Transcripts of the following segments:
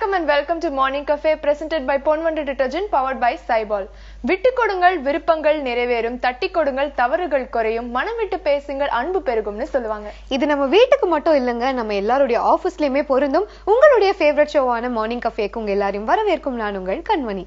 Welcome and welcome to Morning Cafe presented by Ponvanda Detergent powered by Cyball. விட்டு கொடுங்கள் விருப்பங்கள் நிறைவேறும், தட்டி கொடுங்கள் தவறுகள் குறையும், மனம் விட்டு பேசுங்கள் அன்பு பெருகும்னு சொல்லுவாங்க. இது நம்ம வீட்டுக்கு மட்டும் இல்லங்க, நம்ம எல்லாருடைய ஆபீஸ்லயுமே பொருந்தும். உங்களுடைய ஃபேவரட் ஷோவான மார்னிங் கஃபேக்கு உங்க எல்லாரையும் வரவேற்கும் நான் உங்கள் கண்மணி.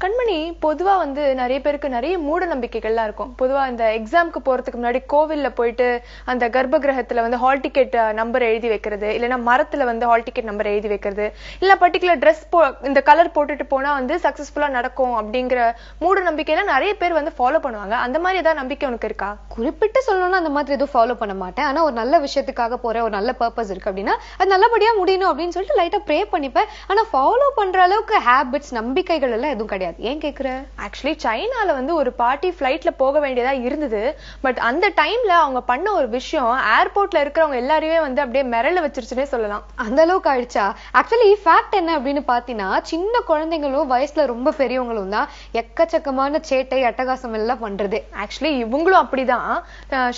கண்மணி, பொதுவா நிறைய பேருக்கு நிறைய மூட நம்பிக்கைகள்லாம் இருக்கும். பொதுவா இந்த எக்ஸாம்க்கு போறதுக்கு முன்னாடி கோவில்ல போயிட்டு அந்த கர்ப்ப கிரகத்துல ஹால் டிக்கெட் நம்பர் எழுதி வைக்கிறது, இல்லைன்னா மரத்துல ஹால் டிக்கெட் நம்பர் எழுதி வைக்கிறது, இல்ல பர்டிகுலர் ட்ரெஸ் இந்த கலர் போட்டுட்டு போனா சக்சஸ்ஃபுல்லா நடக்கும் அப்படிங்கிற மூட நம்பிக்கையெல்லாம் நிறைய பேர் ஃபாலோ பண்ணுவாங்க. அந்த மாதிரி ஏதாவது நம்பிக்கை உனக்கு இருக்கா? குறிப்பிட்டு சொல்லணும்னா அந்த மாதிரி எதுவும் ஃபாலோ பண்ண மாட்டேன். ஆனா ஒரு நல்ல விஷயத்துக்காக போற ஒரு நல்ல பர்பஸ் இருக்கு அப்படின்னா அது நல்லபடியா முடியணும் அப்படின்னு சொல்லிட்டு லைட்டா ப்ரே பண்ணிப்பேன். ஆனா ஃபாலோ பண்ற அளவுக்கு ஹேபிட்ஸ் நம்பிக்கைகள் எல்லாம் எதுவும் கிடையாது. ஏன் கேக்குற? ஆக்சுவலி சைனால ஒரு பார்ட்டி ஃபிளைட்ல போக வேண்டியதா இருந்தது. பட் அந்த டைம்ல அவங்க பண்ண ஒரு விஷயம் ஏர்போர்ட்ல இருக்கிறவங்க எல்லாரையுமே அப்படியே மிரள வச்சிருச்சுன்னே சொல்லலாம். அந்த அளவுக்கு ஆயிடுச்சா? ஆக்சுவலி ஃபேக்ட் என்ன அப்படின்னு பாத்தீங்கன்னா, சின்ன குழந்தைங்களும் வயசுல ரொம்ப பெரியவங்களும் தான் எக்கச்சக்கமான சேட்டை அட்டகாசம் எல்லாம் பண்றது. ஆக்சுவலி இவங்களும் அப்படிதான்.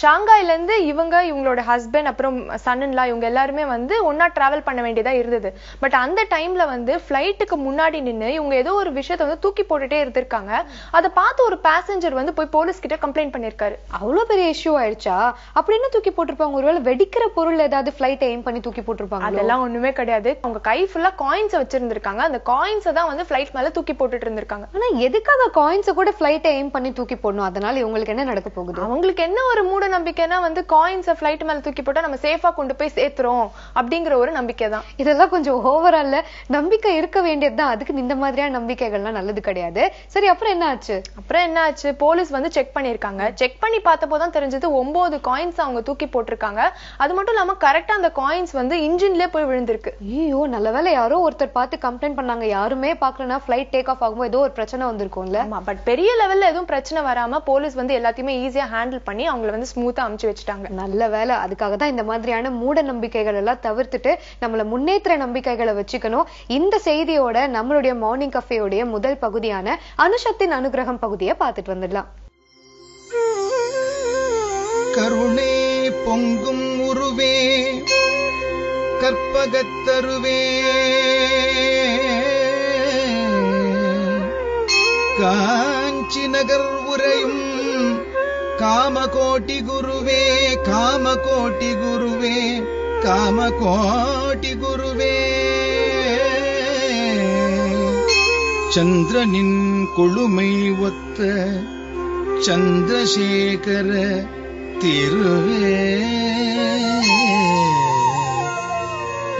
ஷாங்காயில இருந்து இவங்களோட ஹஸ்பண்ட் அப்புறம் சன்ன்லா இவங்க எல்லாருமே ஒன்னா டிராவல் பண்ண வேண்டியதா இருந்தது. பட் அந்த டைம்ல ஃபிளைட்டுக்கு முன்னாடி நின்று இவங்க ஏதோ ஒரு விஷயத்த தூக்கி போட்டுட்டே இருந்திருக்காங்க. அதை பார்த்து ஒரு பேசஞ்சர் போய் போலீஸ் கிட்ட கம்ப்ளைண்ட் பண்ணிருக்காரு. அவ்வளவு பெரிய இஷ்யூ ஆயிடுச்சா? அப்படின்னு தூக்கி போட்டிருப்பாங்க. ஒருவேளை வெடிக்கிற பொருள் ஏதாவது ஃபிளைட் எய்ம் பண்ணி தூக்கி போட்டிருப்பாங்க? அதெல்லாம் ஒண்ணுமே கிடையாது. அவங்க கை ஃபுல்லா காயின்ஸ் வச்சிருந்திருக்காங்க. அந்த காயின்ஸை தான் ஃபிளைட் மேல தூக்கி போட்டுட்டு இருந்திருக்காங்க. ஆனா எதுக்காக காயின்ஸை கூட ஃபிளைட் எய்ம் பண்ணி தூக்கி போடணும்? அதனால இவங்களுக்கு என்ன நடக்க போகுது? அவங்களுக்கு என்ன ஒரு மூட நம்பிக்கைன்னா காயின்ஸை ஃபிளைட் மேல தூக்கி போட்டா நம்ம சேஃபா கொண்டு போய் சேர்த்துறோம் அப்படிங்கிற ஒரு நம்பிக்கை தான். இதெல்லாம் கொஞ்சம் ஓவரால நம்பிக்கை இருக்க வேண்டியதுதான். அதுக்கு இந்த மாதிரியான நம்பிக்கைகள்லாம் நல்லது கிடையாது. சரி, அப்புறம் என்ன ஆச்சு? போலீஸ் செக் பண்ணிருக்காங்க. செக் பண்ணி பார்த்தப்போதான் தெரிஞ்சது 9 காயின்ஸ் அவங்க தூக்கி போட்டிருக்காங்க. அது மட்டும் இல்லாம கரெக்டா அந்த காயின்ஸ் இன்ஜின்லயே போய் விழுந்திருக்கு. ஐயோ, நல்ல வேளை யாரோ ஒருத்தர் பார்த்து கம்ப்ளைண்ட் பண்ணாங்க. யாருமே பாக்கலனா ஃபிளைட் டேக் ஆஃப் ஆகும்போது ஏதோ ஒரு பிரச்சனை வந்திருக்கும்ல. பட் பெரிய லெவல்ல எதுவும் பிரச்சனை வராம போலீஸ் எல்லாத்தையுமே ஈஸியா ஹேண்டில் பண்ணி அவங்களை ஸ்மூத்தா அமுச்சு வச்சுட்டாங்க. நல்ல வேலை. அதுக்காக தான் இந்த மாதிரியான மூட நம்பிக்கைகள் எல்லாம் தவிர்த்துட்டு நம்மள முன்னேற்ற நம்பிக்கைகளை வச்சுக்கணும். இந்த செய்தியோட நம்மளுடைய மார்னிங் கஃபேயோடைய முதல் பகுதியான அனுஷத்தின் அனுகிரகம் பகுதியை பார்த்துட்டு வந்துடலாம். கருணே பொங்கும் உருவே கற்பகத்தருவே காஞ்சி நகர் உரையும் காமகோட்டி குருவே காமகோட்டி குருவே காமகோட்டி குருவே சந்திரனின் கொழுமை ஒத்த சந்திரசேகர திருவே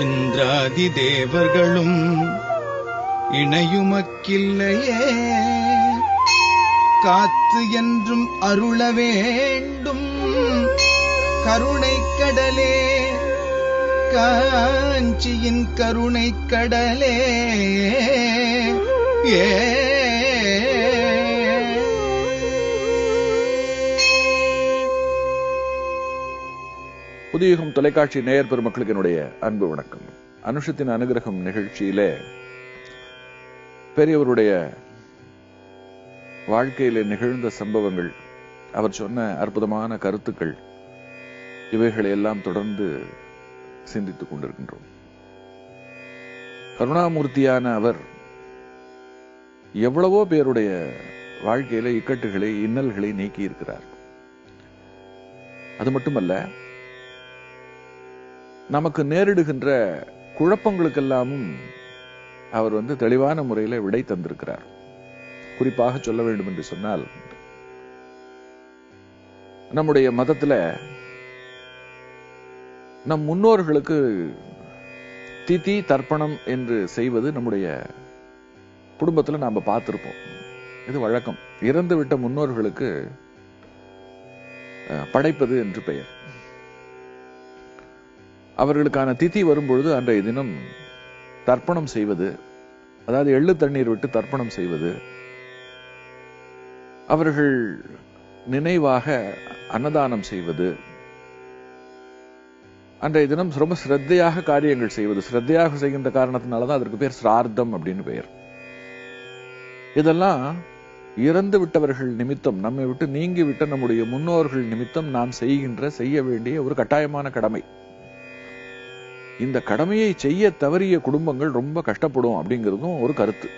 இந்திராதி தேவர்களும் இணையுமக்கில்லையே காத்து என்றும் அருள வேண்டும் கருணை கடலே காஞ்சியின் கருணை கடலே புதியுகம் தொலைக்காட்சி நேயர் பெருமக்களுக்கு என்னுடைய அன்பு வணக்கம். அனுஷத்தின் அனுகிரகம் நிகழ்ச்சியிலே பெரியவருடைய வாழ்க்கையிலே நிகழ்ந்த சம்பவங்கள், அவர் சொன்ன அற்புதமான கருத்துக்கள், இவைகளை எல்லாம் தொடர்ந்து சிந்தித்துக் கொண்டிருக்கின்றோம். கருணாமூர்த்தியான அவர் எவ்வளவோ பேருடைய வாழ்க்கையில இக்கட்டுகளை இன்னல்களை நீக்கி இருக்கிறார். அது மட்டுமல்ல, நமக்கு நேரிடுகின்ற குழப்பங்களுக்கெல்லாமும் அவர் தெளிவான முறையில விடை தந்திருக்கிறார். குறிப்பாக சொல்ல வேண்டும் என்று சொன்னால், நம்முடைய மதத்துல நம் முன்னோர்களுக்கு திதி தர்ப்பணம் என்று செய்வது நம்முடைய குடும்பத்துல நாம பார்த்திருப்போம். இது வழக்கம். இறந்து விட்ட முன்னோர்களுக்கு படைப்பது என்று பெயர். அவர்களுக்கான திதி வரும்பொழுது அன்றைய தினம் தர்ப்பணம் செய்வது, அதாவது எள்ளு தண்ணீர் விட்டு தர்ப்பணம் செய்வது, அவர்கள் நினைவாக அன்னதானம் செய்வது, அன்றைய தினம் ரொம்ப சிரத்தையாக காரியங்கள் செய்வது. சிரத்தையாக செய்கின்ற காரணத்தினாலதான் அதற்கு பேர் சிரார்த்தம் அப்படின்னு பெயர். இதெல்லாம் இறந்து விட்டவர்கள் நிமித்தம், நம்மை விட்டு நீங்கி விட்ட நம்முடைய முன்னோர்கள் நிமித்தம் நாம் செய்ய வேண்டிய ஒரு கட்டாயமான கடமை. இந்த கடமையை செய்ய தவறிய குடும்பங்கள் ரொம்ப கஷ்டப்படும் அப்படிங்கிறதும் ஒரு கருத்து.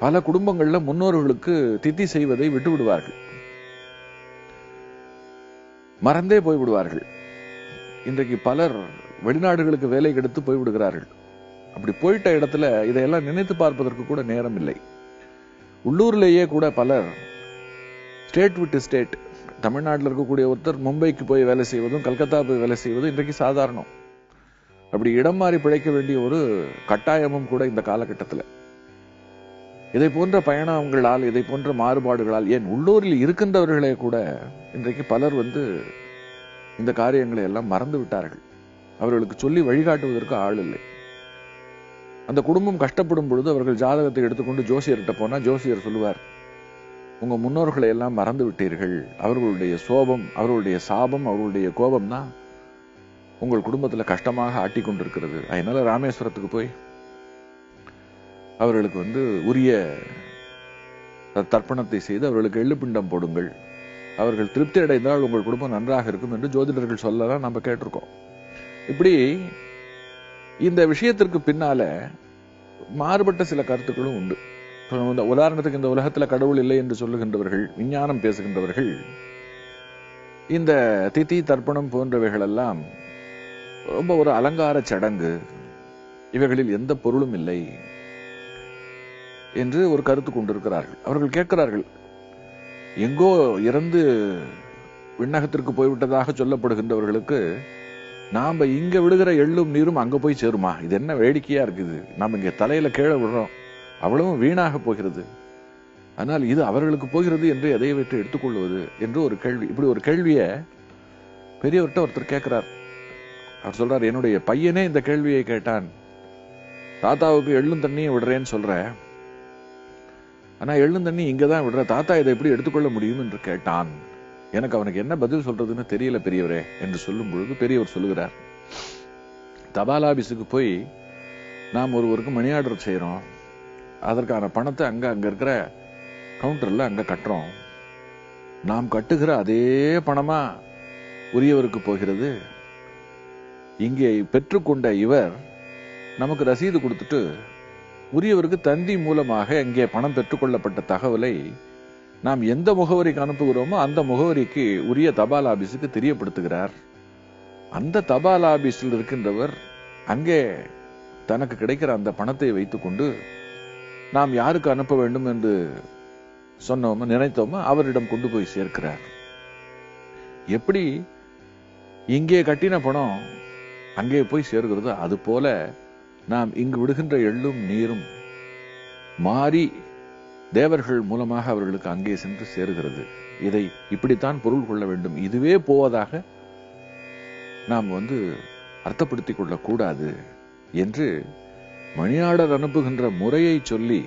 பல குடும்பங்கள்ல முன்னோர்களுக்கு திதி செய்வதை விட்டு விடுவார்கள், மறந்தே போய்விடுவார்கள். இன்றைக்கு பலர் வெளிநாடுகளுக்கு வேலை கிடைத்து போய்விடுகிறார்கள். அப்படி போயிட்ட இடத்துல இதையெல்லாம் நினைத்து பார்ப்பதற்கு கூட நேரம் இல்லை. உள்ளூர்லேயே கூட பலர் ஸ்டேட் விட்டு ஸ்டேட், தமிழ்நாட்டில் இருக்கக்கூடிய ஒருத்தர் மும்பைக்கு போய் வேலை செய்வதும் கல்கத்தா போய் வேலை செய்வதும் இன்றைக்கு சாதாரணம். அப்படி இடம் மாறி பிழைக்க வேண்டிய ஒரு கட்டாயமும் கூட இந்த காலகட்டத்தில். இதை போன்ற பயணங்களால், இதை போன்ற மாறுபாடுகளால், ஏன் உள்ளூரில் இருக்கின்றவர்களே கூட இன்றைக்கு பலர் இந்த காரியங்களை எல்லாம் மறந்து விட்டார்கள். அவர்களுக்கு சொல்லி வழிகாட்டுவதற்கு ஆள் இல்லை. அந்த குடும்பம் கஷ்டப்படும் பொழுது அவர்கள் ஜாதகத்தை எடுத்துக்கொண்டு ஜோசியர்கிட்ட போனா ஜோசியர் சொல்லுவார், உங்க முன்னோர்களை எல்லாம் மறந்து விட்டீர்கள், அவர்களுடைய சோபம், அவர்களுடைய சாபம், அவர்களுடைய கோபம் தான் உங்கள் குடும்பத்துல கஷ்டமாக ஆட்டி கொண்டிருக்கிறது. அதனால ராமேஸ்வரத்துக்கு போய் அவர்களுக்கு உரிய தர்ப்பணத்தை செய்து அவர்களுக்கு எள்ளுப்பிண்டம் போடுங்கள், அவர்கள் திருப்தி அடைந்தால் உங்கள் குடும்பம் நன்றாக இருக்கும் என்று ஜோதிடர்கள் சொல்லலாம், நம்ம கேட்டிருக்கோம். இப்படி இந்த விஷயத்திற்கு பின்னால மாறுபட்ட சில கருத்துக்களும் உண்டு. உதாரணத்துக்கு, இந்த உலகத்துல கடவுள் இல்லை என்று சொல்லுகின்றவர்கள், விஞ்ஞானம் பேசுகின்றவர்கள், இந்த திதி தர்ப்பணம் போன்றவைகள் எல்லாம் ரொம்ப ஒரு அலங்கார சடங்கு, இவைகளில் எந்த பொருளும் இல்லை என்று ஒரு கருத்து கொண்டிருக்கிறார்கள். அவர்கள் கேட்கிறார்கள், எங்கோ இறந்து விண்ணகத்திற்கு போய்விட்டதாக சொல்லப்படுகின்றவர்களுக்கு நாம இங்க விடுகிற எள்ளும் நீரும் அங்க போய் சேருமா? இது என்ன வேடிக்கையா இருக்குது, நாம இங்க தலையில கீழே விடுறோம், அவ்வளவும் வீணாக போகிறது, ஆனால் இது அவர்களுக்கு போகிறது என்று எதை வைத்து எடுத்துக்கொள்வது என்று ஒரு கேள்வி. இப்படி ஒரு கேள்வியை பெரியவர்கிட்ட ஒருத்தர் கேட்கிறார். அவர் சொல்றார், என்னுடைய பையனே இந்த கேள்வியை கேட்டான், தாத்தாவுக்கு எள்ளும் தண்ணியும் விடுறேன்னு சொல்ற, ஆனா எள்ளும் தண்ணி இங்கதான் விடுற, தாத்தா இதை எப்படி எடுத்துக்கொள்ள முடியும் என்று கேட்டான். எனக்கு அவனுக்கு என்ன பதில் சொல்றதுன்னு தெரியல பெரியவரே என்று சொல்லும் பொழுது பெரியவர் சொல்லுகிறார், தபால் ஆபீஸுக்கு போய் நாம் ஒருவருக்கு மணி ஆர்டர் செய்யறோம், அதற்கான பணத்தை அங்க இருக்கிற கவுண்டர்ல அங்க கட்டுறோம், நாம் கட்டுகிற அதே பணமா உரியவருக்கு போகிறது. இங்கே பெற்றுக்கொண்ட இவர் நமக்கு ரசீது கொடுத்துட்டு உரியவருக்கு தந்தி மூலமாக இங்கே பணம் பெற்றுக்கொள்ளப்பட்ட தகவலை நாம் எந்த முகவரிக்கு அனுப்புகிறோமோ அந்த முகவரிக்கு உரிய தபால் ஆபீஸுக்கு தெரியப்படுத்துகிறார். அந்த தபால் ஆபீஸில் இருக்கின்றவர் அங்கே தனக்கு கிடைக்கிற அந்த பணத்தை வைத்துக் கொண்டு நாம் யாருக்கு அனுப்ப வேண்டும் என்று சொன்னோமோ நினைத்தோமோ அவரிடம் கொண்டு போய் சேர்க்கிறார். எப்படி இங்கே கட்டின பணம் அங்கே போய் சேர்கிறது, அது போல நாம் இங்கு விடுகின்ற எள்ளும் நீரும் மாறி தேவர்கள் மூலமாக அவர்களுக்கு அங்கே சென்று சேருகிறது. இதை இப்படித்தான் பொருள் கொள்ள வேண்டும், இதுவே போவதாக நாம் அர்த்தப்படுத்திக் கொள்ளக்கூடாது என்று மணியாளர் அனுப்புகின்ற முறையை சொல்லி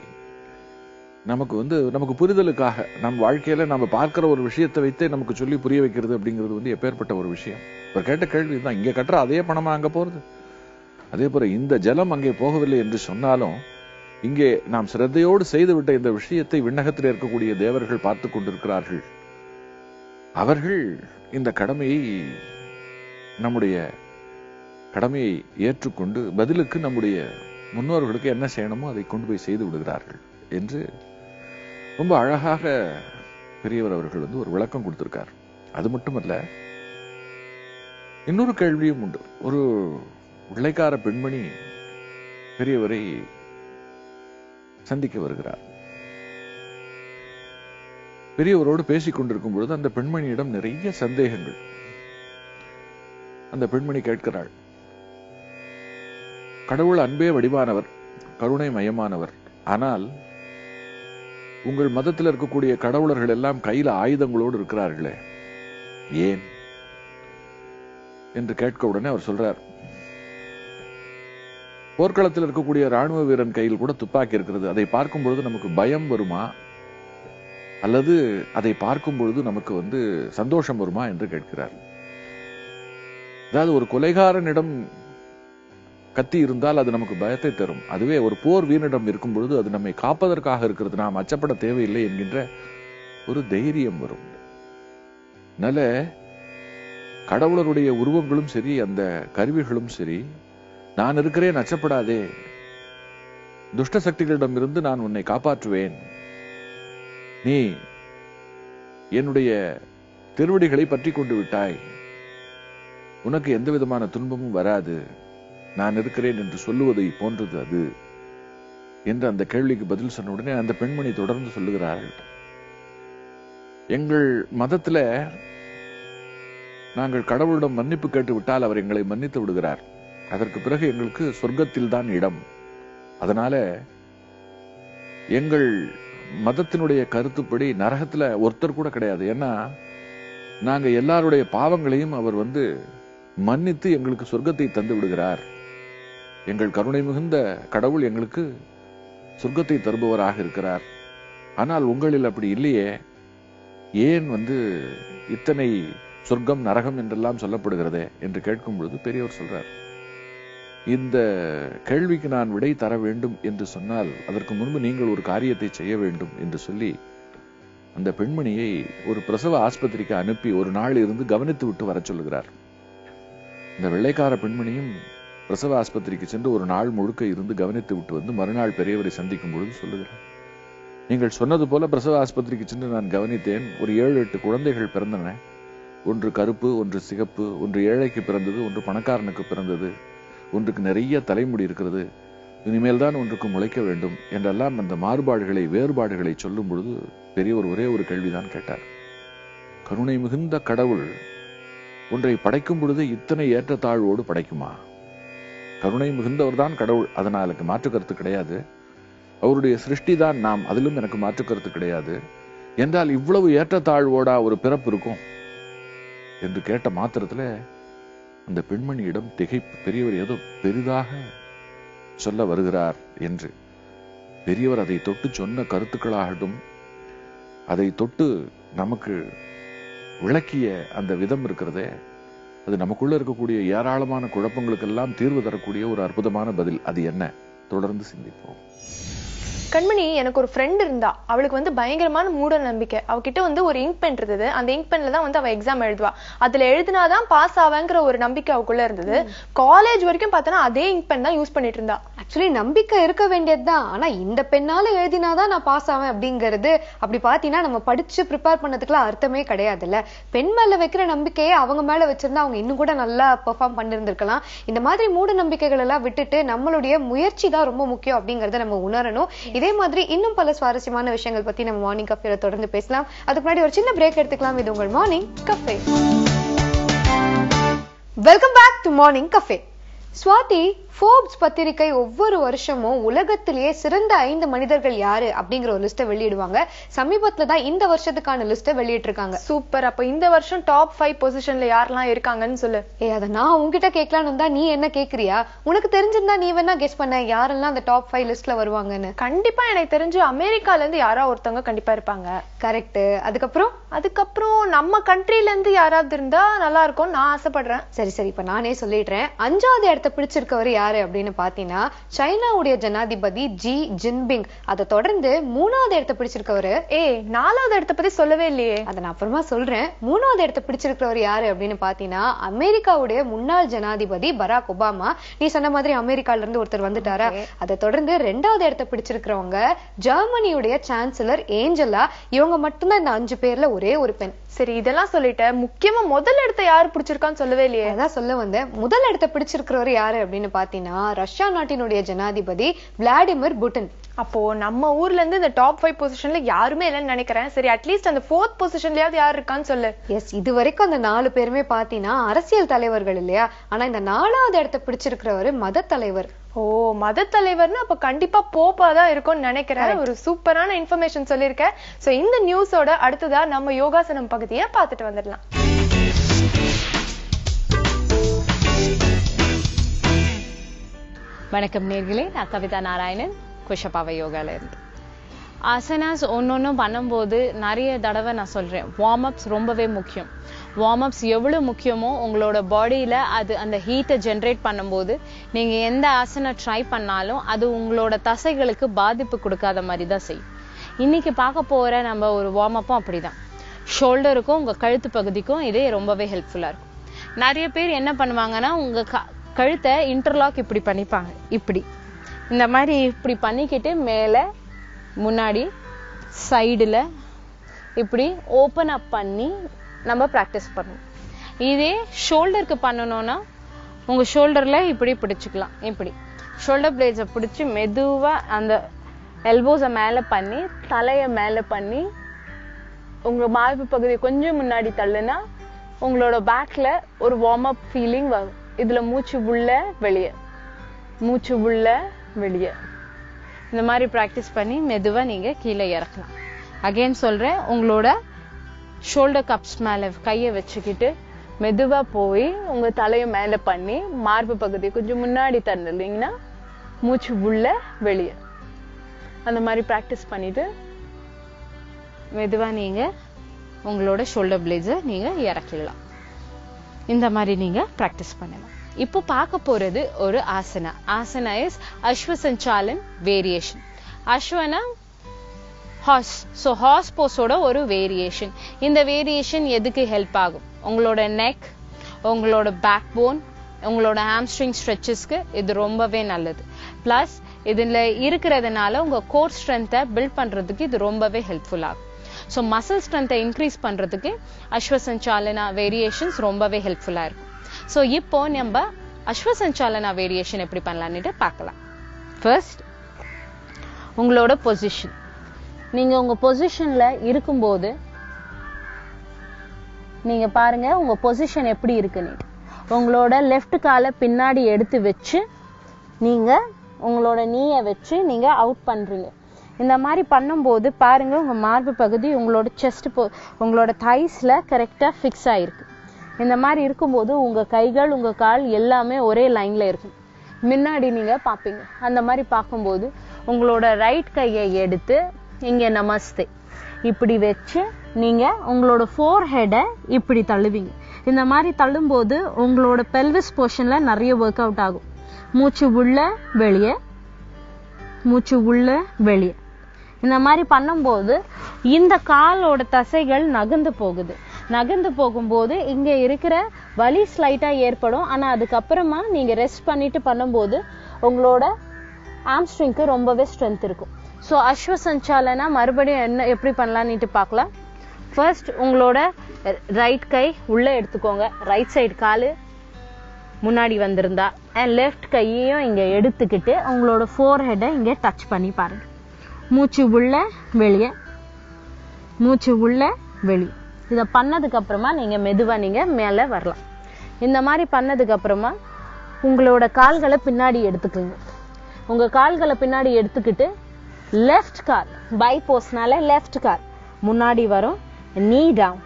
நமக்கு புரிதலுக்காக, நம் வாழ்க்கையில நம்ம பார்க்கிற ஒரு விஷயத்தை வைத்தே நமக்கு சொல்லி புரிய வைக்கிறது அப்படிங்கிறது எப்பேற்பட்ட ஒரு விஷயம். இப்ப கேட்ட கேள்வி தான், இங்க கட்டுற அதே பணமா அங்க போறது, அதே போல இந்த ஜலம் அங்கே போகவில்லை என்று சொன்னாலும் இங்கே நாம் சிரத்தையோடு செய்துவிட்ட இந்த விஷயத்தை விண்ணகத்தில் இருக்கக்கூடிய தேவர்கள் பார்த்து கொண்டிருக்கிறார்கள். அவர்கள் இந்த கடமையை, நம்முடைய கடமையை ஏற்றுக்கொண்டு பதிலுக்கு நம்முடைய முன்னோர்களுக்கு என்ன செய்யணுமோ அதை கொண்டு போய் செய்து விடுகிறார்கள் என்று ரொம்ப அழகாக பெரியவர் அவர்கள் ஒரு விளக்கம் கொடுத்திருக்கார். அது மட்டுமல்ல, இன்னொரு கேள்வியும் உண்டு. ஒரு வெள்ளைக்கார பெண்மணி பெரியவரை சந்திக்க வருகிறார். பெரியவரோடு பேசிக் கொண்டிருக்கும் பொழுது அந்த பெண்மணியிடம் நிறைய சந்தேகங்கள். அந்த பெண்மணி கேட்கிறாள், கடவுள் அன்பே வடிவானவர், கருணை மயமானவர், ஆனால் உங்கள் மதத்தில் இருக்கக்கூடிய கடவுளர்கள் எல்லாம் கையில ஆயுதங்களோடு இருக்கிறார்களே, ஏன் என்று கேட்க உடனே அவர் சொல்றார், போர்க்களத்தில் இருக்கக்கூடிய ராணுவ வீரன் கையில் கூட துப்பாக்கி இருக்கிறது, அதை பார்க்கும் பொழுது நமக்கு பயம் வருமா அல்லது அதை பார்க்கும் பொழுது நமக்கு சந்தோஷம் வருமா என்று கேட்கிறார். அதாவது ஒரு கொலைகாரனிடம் கத்தி இருந்தால் அது நமக்கு பயத்தை தரும், அதுவே ஒரு போர் வீரனிடம் இருக்கும் பொழுது அது நம்மை காப்பதற்காக இருக்கிறது, நாம் அச்சப்பட தேவையில்லை என்கின்ற ஒரு தைரியம் வரும். அதனால கடவுளருடைய உருவங்களும் சரி, அந்த கருவிகளும் சரி, நான் இருக்கிறேன், அச்சப்படாதே, துஷ்ட சக்திகளிடமிருந்து நான் உன்னை காப்பாற்றுவேன், நீ என்னுடைய திருவடிகளை பற்றி கொண்டு விட்டாய், உனக்கு எந்த விதமான துன்பமும் வராது, நான் இருக்கிறேன் என்று சொல்லுவதை போன்றது அது என்று அந்த கேள்விக்கு பதில் சொன்ன உடனே அந்த பெண்மணி தொடர்ந்து சொல்லுகிறார்கள், எங்கள் மதத்துல நாங்கள் கடவுளிடம் மன்னிப்பு கேட்டு விட்டால் அவர் எங்களை மன்னித்து விடுகிறார், அதற்கு பிறகு எங்களுக்கு சொர்க்கத்தில் தான் இடம், அதனால எங்கள் மதத்தினுடைய கருத்துப்படி நரகத்துல ஒருத்தர் கூட கிடையாது, ஏன்னா நாங்க எல்லாருடைய பாவங்களையும் அவர் மன்னித்து எங்களுக்கு சொர்க்கத்தை தந்து விடுகிறார், எங்கள் கருணை மிகுந்த கடவுள் எங்களுக்கு சொர்க்கத்தை தருபவராக இருக்கிறார், ஆனால் உங்களில் அப்படி இல்லையே, ஏன் இத்தனை சொர்க்கம் நரகம் என்றெல்லாம் சொல்லப்படுகிறதே என்று கேட்கும் பொழுது பெரியவர் சொல்றார், இந்த கேள்விக்கு நான் விடை தர வேண்டும் என்று சொன்னால் அதற்கு முன்பு நீங்கள் ஒரு காரியத்தை செய்ய வேண்டும் என்று சொல்லி அந்த பெண்மணியை ஒரு பிரசவ ஆஸ்பத்திரிக்கு அனுப்பி ஒரு நாள் இருந்து கவனித்து விட்டு வர சொல்லுகிறார். இந்த வெள்ளைக்கார பெண்மணியும் பிரசவ ஆஸ்பத்திரிக்கு சென்று ஒரு நாள் முழுக்க இருந்து கவனித்து விட்டு மறுநாள் பெரியவரை சந்திக்கும் பொழுது சொல்லுகிறார், நீங்கள் சொன்னது போல பிரசவ ஆஸ்பத்திரிக்கு சென்று நான் கவனித்தேன், ஒரு 7-8 குழந்தைகள் பிறந்தன, ஒன்று கருப்பு, ஒன்று சிகப்பு, ஒன்று ஏழைக்கு பிறந்தது, ஒன்று பணக்காரனுக்கு பிறந்தது, ஒன்றுக்கு நிறைய தலைமுடி இருக்கிறது, இனிமேல் தான் ஒன்றுக்கு முளைக்க வேண்டும் என்றெல்லாம் அந்த மாறுபாடுகளை வேறுபாடுகளை சொல்லும் பொழுது பெரியவர் ஒரே ஒரு கேள்விதான் கேட்டார், கருணை மிகுந்த கடவுள் ஒன்றை படைக்கும் பொழுது இத்தனை ஏற்றத்தாழ்வோடு படைக்குமா? கருணை மிகுந்தவர் தான் கடவுள், அதனால் எனக்கு மாற்று கருத்து கிடையாது, அவருடைய சிருஷ்டி தான் நாம், அதிலும் எனக்கு மாற்று கருத்து கிடையாது, என்றால் இவ்வளவு ஏற்றத்தாழ்வோடா ஒரு பிறப்பு இருக்கும் என்று கேட்ட மாத்திரத்துல அந்த பெண்மணியிடம் திகைப்பு, பெரியவர் ஏதோ பெரிதாக சொல்ல வருகிறார் என்று. பெரியவர் அதை தொட்டு சொன்ன கருத்துக்களாகட்டும், அதை தொட்டு நமக்கு விளக்கிய அந்த விதம் இருக்கிறதே, அது நமக்குள்ள இருக்கக்கூடிய ஏராளமான குழப்பங்களுக்கெல்லாம் தீர்வு தரக்கூடிய ஒரு அற்புதமான பதில். அது என்ன? தொடர்ந்து சிந்திப்போம். கண்மணி, எனக்கு ஒரு ஃப்ரெண்ட் இருந்தா, அவளுக்கு பயங்கரமான மூட நம்பிக்கை. அவகிட்ட ஒரு இங்க் பென் இருந்தது, அந்த இங்க் பென்ல தான் அவ எக்ஸாம் எழுதுவா, அதுல எழுதினாதான் பாஸ் ஆவாங்கிற ஒரு நம்பிக்கை அவக்குள்ள இருந்தது. காலேஜ் வரைக்கும் பார்த்தனா அதே இங்க் பென் தான் யூஸ் பண்ணிட்டு இருந்தா. ஆக்சுவலி நம்பிக்கை இருக்க வேண்டியதுதான், ஆனா இந்த பெண்ணால எழுதினாதான் நான் பாஸ் ஆவேன் அப்படிங்கிறது அப்படி பாத்தீங்கன்னா நம்ம படிச்சு ப்ரிப்பேர் பண்ணதுக்குலாம் அர்த்தமே கிடையாதுல்ல. பெண் மேல வைக்கிற நம்பிக்கையை அவங்க மேல வச்சிருந்தா அவங்க இன்னும் கூட நல்லா பெர்ஃபார்ம் பண்ணிருந்திருக்கலாம். இந்த மாதிரி மூட நம்பிக்கைகள் எல்லாம் விட்டுட்டு நம்மளுடைய முயற்சி தான் ரொம்ப முக்கியம் அப்படிங்கறத நம்ம உணரணும். இதே மாதிரி இன்னும் பல சுவாரஸ்யமான விஷயங்கள் பத்தி நம்ம மார்னிங் கஃபேல தொடர்ந்து பேசலாம். அதுக்கு முன்னாடி ஒரு சின்ன பிரேக் எடுத்துக்கலாம். இது உங்கள் morning cafe. Welcome back to morning cafe. Swathi, Forbes பத்திரிகை ஒவ்வொரு வருஷமும் உலகத்திலேயே சிறந்த 5 மனிதர்கள் யாரு அப்படிங்கிற ஒரு லிஸ்ட வெளியிடுவாங்க. சமீபத்துல தான் இந்த வருஷத்துக்கான லிஸ்ட வெளியிட்டு இருக்காங்க. சூப்பர். அப்ப இந்த வருஷம் டாப் 5 பொசிஷன்ல யாரெல்லாம் இருக்காங்கன்னு சொல்லு. அத நான் உங்ககிட்ட கேட்கலான்னு வந்தா நீ என்ன கேக்குறியா? உனக்கு தெரிஞ்சிருந்தா நீ வேணா கெஸ் பண்ண யாரெல்லாம் அந்த டாப் 5 லிஸ்ட்ல வருவாங்கன்னு. கண்டிப்பா எனக்கு தெரிஞ்சு அமெரிக்கால இருந்து யாரா ஒருத்தவங்க கண்டிப்பா இருப்பாங்க. கரெக்ட். அதுக்கப்புறம் நம்ம கண்ட்ரில இருந்து யாராவது இருந்தா நல்லா இருக்கும் நான் ஆசைப்படுறேன். சரி, இப்ப நானே சொல்லிடுறேன். 5வது இடத்தை பிடிச்சிருக்கவர் யாரு அப்படின்னு பாத்தீங்கன்னா சைனாவுடைய ஜனாதிபதி ஜி ஜின்பிங். அதை தொடர்ந்து 3வது இடத்தை பிடிச்சிருக்கவரு 4வது இடத்தை பத்தி சொல்லவே இல்லையே. அதை நான் அப்புறமா சொல்றேன். 3வது இடத்தை பிடிச்சிருக்கிறவர் யாரு அப்படின்னு பாத்தீங்கன்னா அமெரிக்காவுடைய முன்னாள் ஜனாதிபதி பராக் ஒபாமா. நீ சொன்ன மாதிரி அமெரிக்கால இருந்து ஒருத்தர் வந்துட்டாரா. அதை தொடர்ந்து 2வது இடத்தை பிடிச்சிருக்கிறவங்க ஜெர்மனியுடைய சான்சலர் ஏஞ்சலா. இவங்க மட்டும்தான் இந்த 5 பேர்ல ஒரே ஒரு பெண். சரி, இதெல்லாம் சொல்லிட்ட, முக்கியமா முதல் இடத்தை யாரு பிடிச்சிருக்கான்னு சொல்லவே இல்லையே. அதான் சொல்ல வந்தேன். முதல் இடத்தை பிடிச்சிருக்கிறவர் யாரு அப்படின்னு பாத்தீங்கன்னா ரஷ்யா நாட்டினுடைய ஜனாதிபதி விளாடிமிர் புட்டின். அப்போ நம்ம ஊர்ல இருந்து இந்த டாப் 5 பொசிஷன்ல யாருமே இல்லைன்னு நினைக்கிறேன். சரி, அட்லீஸ்ட் அந்த 4th பொசிஷன்லயாவது யாரு இருக்கான்னு சொல்லு. எஸ், இது வரைக்கும் அந்த 4 பேருமே பாத்தீங்கன்னா அரசியல் தலைவர்கள் இல்லையா. ஆனா இந்த 4வது இடத்தை பிடிச்சிருக்கிறவரு மத தலைவர். ஓ, மத தலைவர்னு அப்ப கண்டிப்பா போப்பா தான் இருக்கும்னு நினைக்கிறேன். ஒரு சூப்பரான இன்ஃபர்மேஷன் சொல்லியிருக்கேன். சோ இந்த நியூஸோட அடுத்ததா நம்ம யோகாசனம் பகுதியை பார்த்துட்டு வந்துடலாம். வணக்கம் நேர்களே, நான் கவிதா நாராயணன், குஷபாவை யோகால இருந்து. ஆசனாஸ் ஒன்னொன்னும் பண்ணும்போது நிறைய தடவை நான் சொல்றேன், வார்ம் அப்ஸ் ரொம்பவே முக்கியம். வார்ம் அப்ஸ் எவ்வளவு முக்கியமோ உங்களோட பாடியில அது அந்த ஹீட்டை ஜென்ரேட் பண்ணும்போது நீங்க எந்த ஆசனா ட்ரை பண்ணாலும் அது உங்களோட தசைகளுக்கு பாதிப்பு கொடுக்காத மாதிரி தான் செய்யும். இன்னைக்கு பார்க்க போற நம்ம ஒரு வார்ம் அப்பும் அப்படிதான். ஷோல்டருக்கும் உங்க கழுத்து பகுதிக்கும் இதே ரொம்பவே ஹெல்ப்ஃபுல்லா இருக்கும். நிறைய பேர் என்ன பண்ணுவாங்கன்னா உங்க கழுத்தை இன்டர்லாக் இப்படி பண்ணிப்பாங்க. இப்படி இந்த மாதிரி இப்படி பண்ணிக்கிட்டு மேல முன்னாடி சைடுல இப்படி ஓபன் அப் பண்ணி நம்ம பிராக்டிஸ் பண்ணணும். இதே ஷோல்டருக்கு பண்ணணும்னா உங்க ஷோல்டர்ல இப்படி பிடிச்சுக்கலாம். இப்படி ஷோல்டர் பிளேட்ஸை பிடிச்சி மெதுவா அந்த எல்போஸை மேல பண்ணி தலைய மேல பண்ணி உங்க மார்பு பகுதியை கொஞ்சம் முன்னாடி தள்ளுனா உங்களோட பேக்ல ஒரு வார்ம் அப் ஃபீலிங் வரும். இதுல மூச்சு உள்ள வெளியே, மூச்சு உள்ள வெளியே, இந்த மாதிரி பிராக்டிஸ் பண்ணி மெதுவா நீங்க கீழே இறக்கலாம். அகைன் சொல்றேன், உங்களோட ஷோல்டர் கப்ஸ் மேல கையை வச்சுக்கிட்டு மெதுவா போய் உங்க தலையை மேல பண்ணி மார்பு பகுதியை கொஞ்சம் முன்னாடி தள்ளுனீங்கன்னா மூச்சு உள்ள வெளியே. அந்த மாதிரி பிராக்டிஸ் பண்ணிட்டு மெதுவா நீங்க உங்களோட ஷோல்டர் பிளேட்ஸை நீங்க இறக்கிடலாம். இந்த மாதிரி நீங்க பிராக்டிஸ் பண்ணலாம். இப்போ பார்க்க போறது ஒரு ஆசனா. Asana is ashwasanchalan variation. அஸ்வனா ஹார்ஸ். ஸோ ஹார்ஸ் போஸோட ஒரு வேரியேஷன். இந்த வேரியேஷன் எதுக்கு ஹெல்ப் ஆகும்? உங்களோட நெக், உங்களோட பேக் போன், உங்களோட ஹாம்ஸ்ட்ரிங் ஸ்ட்ரெச்சஸ்க்கு இது ரொம்பவே நல்லது. பிளஸ் இதுல இருக்கிறதுனால உங்க கோர் ஸ்ட்ரென்த்தை பில்ட் பண்றதுக்கு இது ரொம்பவே ஹெல்ப்ஃபுல் ஆகும். ஸோ மசில் ஸ்ட்ரென்த்தை இன்க்ரீஸ் பண்றதுக்கு அஸ்வசஞ்சாலனா வேரியேஷன்ஸ் ரொம்பவே ஹெல்ப்ஃபுல்லா இருக்கும். ஸோ இப்போ நம்ம அஸ்வசஞ்சாலனா வேரியேஷன் எப்படி பண்ணலாம்னுட்டு பார்க்கலாம். ஃபர்ஸ்ட், உங்களோட பொசிஷன். நீங்க உங்க பொசிஷன்ல இருக்கும்போது நீங்க பாருங்க உங்க பொசிஷன் எப்படி இருக்குன்னு. உங்களோட லெஃப்ட் காலை பின்னாடி எடுத்து வச்சு நீங்க உங்களோட நீயை வச்சு நீங்க அவுட் பண்றீங்க. இந்த மாதிரி பண்ணும்போது பாருங்க உங்க மார்பு பகுதி உங்களோட செஸ்ட் உங்களோட தைஸ்ல கரெக்டா ஃபிக்ஸ் ஆயிருக்கு. இந்த மாதிரி இருக்கும்போது உங்க கைகள் உங்க கால் எல்லாமே ஒரே லைன்ல இருக்கும். முன்னாடி நீங்க பாப்பீங்க. அந்த மாதிரி பார்க்கும்போது உங்களோட ரைட் கையை எடுத்து இங்க நமஸ்தே இப்படி வச்சு நீங்க உங்களோட ஃபோர் ஹெடை இப்படி தள்ளுவீங்க. இந்த மாதிரி தள்ளும்போது உங்களோட பெல்விஸ் போர்ஷன்ல நிறைய ஒர்க் அவுட் ஆகும். மூச்சு உள்ள வெளியே, மூச்சு உள்ள வெளியே. இந்த மாதிரி பண்ணும்போது இந்த காலோட தசைகள் நகர்ந்து போகுது. நகர்ந்து போகும்போது இங்க இருக்கிற வலி ஸ்லைட்டா ஏற்படும். ஆனா அதுக்கப்புறமா நீங்க ரெஸ்ட் பண்ணிட்டு பண்ணும்போது உங்களோட ஆம்ஸ்ட்ரிங்க்கு ரொம்பவே ஸ்ட்ரென்த் இருக்கும். ஸோ அஸ்வசஞ்சாலனா மறுபடியும் என்ன எப்படி பண்ணலாம்னுட்டு பார்க்கலாம். ஃபர்ஸ்ட், உங்களோட ரைட் கை உள்ள எடுத்துக்கோங்க. ரைட் சைடு காலு முன்னாடி வந்திருந்தா அண்ட் லெஃப்ட் கையையும் இங்க எடுத்துக்கிட்டு உங்களோட ஃபோர் ஹெட்டை இங்க டச் பண்ணி பாருங்க. மூச்சு உள்ள வெளியே, மூச்சு உள்ள வெளியே. இதை பண்ணதுக்கு அப்புறமா நீங்க மெதுவா நீங்க மேல வரலாம். இந்த மாதிரி பண்ணதுக்கு அப்புறமா உங்களோட கால்களை பின்னாடி எடுத்துக்கோங்க. உங்க கால்களை பின்னாடி எடுத்துக்கிட்டு லெஃப்ட் கால் பைபோஸ்னால லெஃப்ட் கால் முன்னாடி வரும். நீ டவுன்,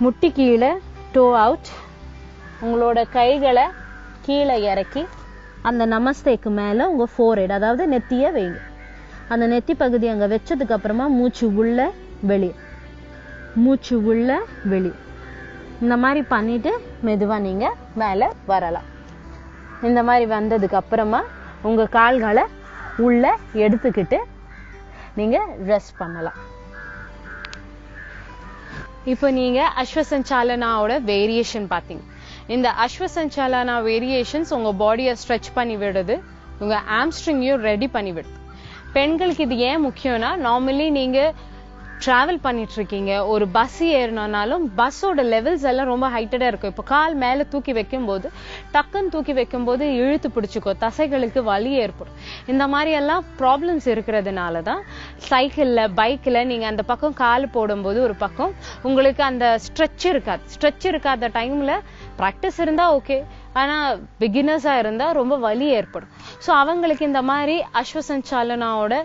முட்டி கீழே, டோ அவுட். உங்களோட கைகளை கீழே இறக்கி அந்த நமஸ்தேக்கு மேல உங்க ஃபோர்ஹெட் அதாவது நெத்திய வைங்க. அந்த நெத்தி பகுதி அங்க வச்சதுக்கு அப்புறமா மூச்சு உள்ள வெளியே, மூச்சு உள்ள வெளியே. இந்த மாதிரி பண்ணிட்டு மெதுவா நீங்க மேல வரலாம். இந்த மாதிரி வந்ததுக்கு அப்புறமா உங்க கால்களை உள்ள எடுத்துக்கிட்டு நீங்க ரெஸ்ட் பண்ணலாம். இப்போ நீங்க அஸ்வசஞ்சாலனாவோட வேரியேஷன் பாத்தீங்க. இந்த அஸ்வசஞ்சாலனா வேரியேஷன்ஸ் உங்க பாடியை ஸ்ட்ரெச் பண்ணி விடுது, உங்க ஆம்ஸ்ட்ரிங்கையும் ரெடி பண்ணி விடுது. பெண்களுக்கு இது ஏன் முக்கியம்னா, நார்மலி நீங்க டிராவல் பண்ணிட்டு இருக்கீங்க, ஒரு பஸ் ஏறணும்னாலும் பஸ்ஸோட லெவல்ஸ் எல்லாம் ரொம்ப ஹைட்டடா இருக்கும். இப்போ கால் மேல தூக்கி வைக்கும் போது டக்குன்னு தூக்கி வைக்கும் போது இழுத்து பிடிச்சிக்கோ, தசைகளுக்கு வலி ஏற்படும். இந்த மாதிரி எல்லாம் ப்ராப்ளம்ஸ் இருக்கிறதுனாலதான் சைக்கிள்ல பைக்ல நீங்க அந்த பக்கம் கால் போடும்போது ஒரு பக்கம் உங்களுக்கு அந்த ஸ்ட்ரெச் இருக்காது. ஸ்ட்ரெச் இருக்காத டைம்ல பிராக்டிஸ் இருந்தா ஓகே, ஆனா பிகினர்ஸா இருந்தா ரொம்ப வலி ஏற்படும். ஸோ அவங்களுக்கு இந்த மாதிரி அஸ்வசஞ்சாலனாவோட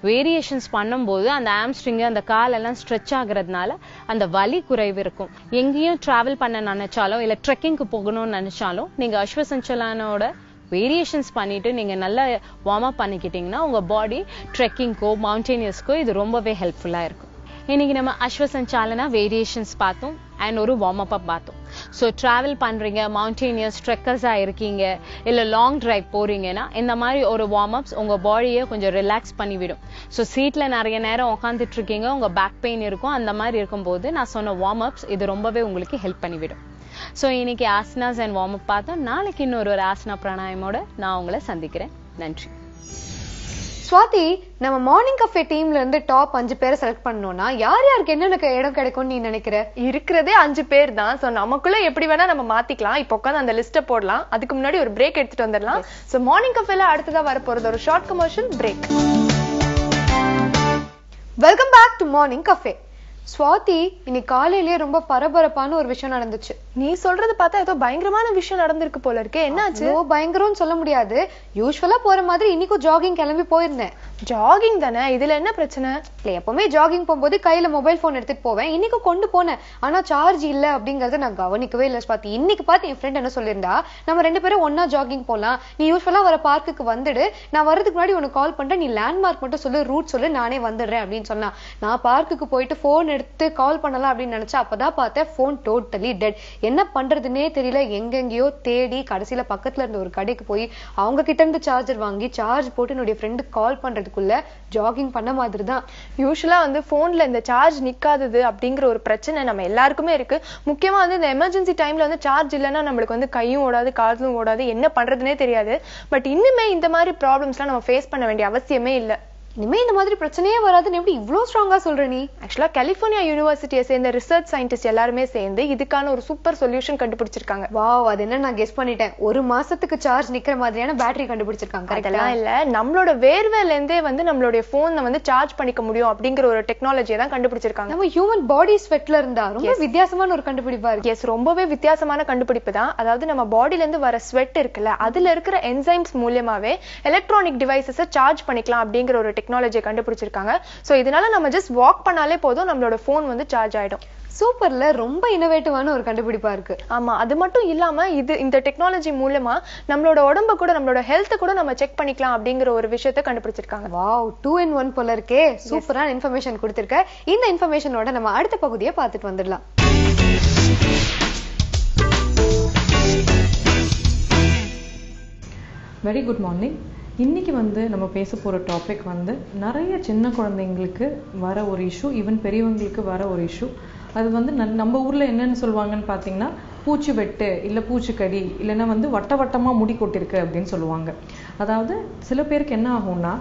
வேரியேஷன்ஸ் பண்ணும்போது அந்த ஆம்ஸ்ட்ரிங் அந்த கால் எல்லாம் ஸ்ட்ரெச் ஆகுறதுனால அந்த வலி குறைவு இருக்கும். எங்கேயும் டிராவல் பண்ண நினைச்சாலும் இல்ல ட்ரெக்கிங்க்கு போகணும்னு நினைச்சாலும் நீங்க அஸ்வசஞ்சாலனோட வேரியேஷன்ஸ் பண்ணிட்டு நீங்க நல்லா வார்ம் அப் பண்ணிக்கிட்டீங்கன்னா உங்க பாடி ட்ரெக்கிங்க்கோ மவுண்டேனியர்ஸ்க்கோ இது ரொம்பவே ஹெல்ப்ஃபுல்லா இருக்கும். இன்னைக்கு நம்ம அஸ்வசஞ்சாலனா வேரியேஷன்ஸ் பார்த்தோம் அண்ட் ஒரு வார்ம் அப் பார்த்தோம். ஸோ டிராவல் பண்றீங்க, மவுண்டேனியர்ஸ் ட்ரெக்கர்ஸா இருக்கீங்க, இல்ல லாங் டிரைவ் போறீங்கன்னா இந்த மாதிரி ஒரு வார்ம் அப்ஸ் உங்க பாடியை கொஞ்சம் ரிலாக்ஸ் பண்ணிவிடும். ஸோ சீட்ல நிறைய நேரம் உட்காந்துட்டு இருக்கீங்க, உங்க பேக் பெயின் இருக்கும். அந்த மாதிரி இருக்கும்போது நான் சொன்ன வார்ம் அப்ஸ் இது ரொம்பவே உங்களுக்கு ஹெல்ப் பண்ணிவிடும். ஸோ இன்னைக்கு ஆசனாஸ் அண்ட் வார்ம் அப் பார்த்தோம். நாளைக்கு இன்னொரு ஆசனா பிராணாயமோட நான் உங்களை சந்திக்கிறேன். நன்றி. ஸ்வாதி, நம்ம மார்னிங் கஃபே டீம்ல இருந்து டாப் 5 பேரை செலக்ட் பண்ணோம்னா யார் யாருக்கு என்னென்ன இடம் கிடைக்கும்னு நீ நினைக்கிற? இருக்கிறதே 5 பேர் தான். சோ நமக்குள்ள எப்படி வேணா நம்ம மாத்திக்கலாம். இப்போ உட்காந்து அந்த லிஸ்ட போடலாம். அதுக்கு முன்னாடி ஒரு பிரேக் எடுத்துட்டு வந்துடலாம். சோ மார்னிங் கஃபேல அடுத்ததா வர போறது ஒரு short commercial break. Welcome back to morning cafe. Swathi, இன்னைக்கு காலையிலேயே ரொம்ப பரபரப்பான ஒரு விஷயம் நடந்துச்சு. நீ சொல்றது பார்த்தா ஏதோ பயங்கரமான விஷயம் நடந்திருக்கு போல இருக்கே. என்னாச்சு? பயங்கரம்னு சொல்ல முடியாது. யூஸ்வலா போற மாதிரி இன்னைக்கும் ஜாகிங் கிளம்பி போயிருந்தேன். ஜாகிங் தானே, இதுல என்ன பிரச்சனை? இல்ல, எப்பவுமே ஜாகிங் போகும்போது கையில மொபைல் போன் எடுத்துட்டு போவேன். இன்னைக்கு கொண்டு போனேன். ஆனா சார்ஜ் இல்ல அப்படிங்கறத நான் கவனிக்கவே இல்ல ஸ்வாதி. இன்னைக்கு பார்த்து என் ஃப்ரெண்ட் என்ன சொல்லியிருந்தா, நம்ம 2 பேரும் ஒன்னா ஜாகிங் போலாம், நீ யூஸ்வலா வர பார்க்குக்கு வந்துடு, நான் வரதுக்கு முன்னாடி உனக்கு கால் பண்றேன், நீ லேண்ட்மார்க் மட்டும் சொல்லு, ரூட் சொல்லு, நானே வந்துடுறேன் அப்படின்னு சொன்னா. நான் பார்க்குக்கு போயிட்டு போன் எடுத்து கால் பண்ணலாம் அப்படின்னு நினைச்சா அப்பதான் பார்த்தேன் போன் டோட்டலி டெட். என்ன பண்றதுன்னே தெரியல. எங்கெங்கயோ தேடி கடைசியில பக்கத்துல இருந்த ஒரு கடைக்கு போய் அவங்க கிட்ட இருந்து சார்ஜர் வாங்கி சார்ஜ் போட்டு என்னுடைய ஃப்ரெண்டுக்கு கால் பண்றதுக்குள்ள ஜாகிங் பண்ண மாதிரி தான். யூஸ்வலா வந்து போன்ல இந்த சார்ஜ் நிக்காதது அப்படிங்கிற ஒரு பிரச்சனை நம்ம எல்லாருக்குமே இருக்கு. முக்கியமா வந்து இந்த எமர்ஜென்சி டைம்ல வந்து சார்ஜ் இல்லைன்னா நம்மளுக்கு வந்து கையும் ஓடாது, காதும் ஓடாது, என்ன பண்றதுன்னே தெரியாது. பட் இன்னுமே இந்த மாதிரி ப்ராப்ளம்ஸ் எல்லாம் நம்ம ஃபேஸ் பண்ண வேண்டிய அவசியமே இல்லை. இனிமே இந்த மாதிரி பிரச்சனையே வராதுன்னு எப்படி இவ்வளவு ஸ்ட்ராங்கா சொல்ற நீ? ஆக்சுவலா கலிபோர்னியா யூனிவர்சிட்டியை சேர்ந்த ரிசர்ச் சயின்டிஸ்ட் எல்லாருமே சேர்ந்து இதுக்கான ஒரு சூப்பர் சொல்யூஷன் கண்டுபிடிச்சிருக்காங்க. வாவ், அது என்ன நான் கெஸ் பண்ணிட்டேன். 1 மாசத்துக்கு சார்ஜ் நிக்கிற மாதிரியான பேட்டரி கண்டுபிடிச்சிருக்காங்க. அதெல்லாம் இல்ல, நம்மளோட வேர்வையில இருந்தே வந்து நம்மளுடைய போனை வந்து சார்ஜ் பண்ணிக்க முடியும் அப்படிங்கிற ஒரு டெக்னாலஜியை தான் கண்டுபிடிச்சிருக்காங்க. நம்ம ஹியூமன் பாடி ஸ்வெட்ல இருந்தா ரொம்ப வித்தியாசமான ஒரு கண்டுபிடிப்பா இருக்கு. எஸ், ரொம்பவே வித்தியாசமான கண்டுபிடிப்பு தான். அதாவது நம்ம பாடியில இருந்து வர ஸ்வெட் இருக்குல்ல, அதுல இருக்கிற என்சைம்ஸ் மூலமாவே எலக்ட்ரானிக் டிவைசஸை சார்ஜ் பண்ணிக்கலாம் அப்படிங்கிற ஒரு டெக்னாலஜியை கண்டுபிடிச்சிருக்காங்க. சோ இதனால நம்ம ஜஸ்ட் வாக் பண்ணாலே போதும், நம்மளோட போன் வந்து சார்ஜ் ஆயிடும். சூப்பர்ல, ரொம்ப இன்னோவேட்டிவான ஒரு கண்டுபிடிப்பா இருக்கு. ஆமா, அது மட்டும் இல்லாம இந்த டெக்னாலஜி மூலமா நம்மளோட உடம்ப கூட, நம்மளோட ஹெல்த் கூட நம்ம செக் பண்ணிக்கலாம் அப்படிங்கிற ஒரு விஷயத்தை கண்டுபிடிச்சிருக்காங்க. வாவ், 2 in 1 போல இருக்கே. சூப்பரான இன்ஃபர்மேஷன் கொடுத்திருக்க. இந்த இன்ஃபர்மேஷனோட நம்ம அடுத்த பகுதியை பார்த்துட்டு வந்துடலாம். Very good morning. இன்னைக்கு வந்து நம்ம பேச போகிற டாபிக் வந்து நிறைய சின்ன குழந்தைங்களுக்கு வர ஒரு இஷ்யூ, ஈவன் பெரியவங்களுக்கு வர ஒரு இஷ்யூ. அது வந்து நம்ம ஊரில் என்னென்னு சொல்லுவாங்கன்னு பார்த்தீங்கன்னா பூச்சி வெட்டு, இல்லை பூச்சிக்கடி, இல்லைன்னா வந்து வட்ட வட்டமாக முடி கொட்டிருக்கு அப்படின்னு சொல்லுவாங்க. அதாவது சில பேருக்கு என்ன ஆகும்னா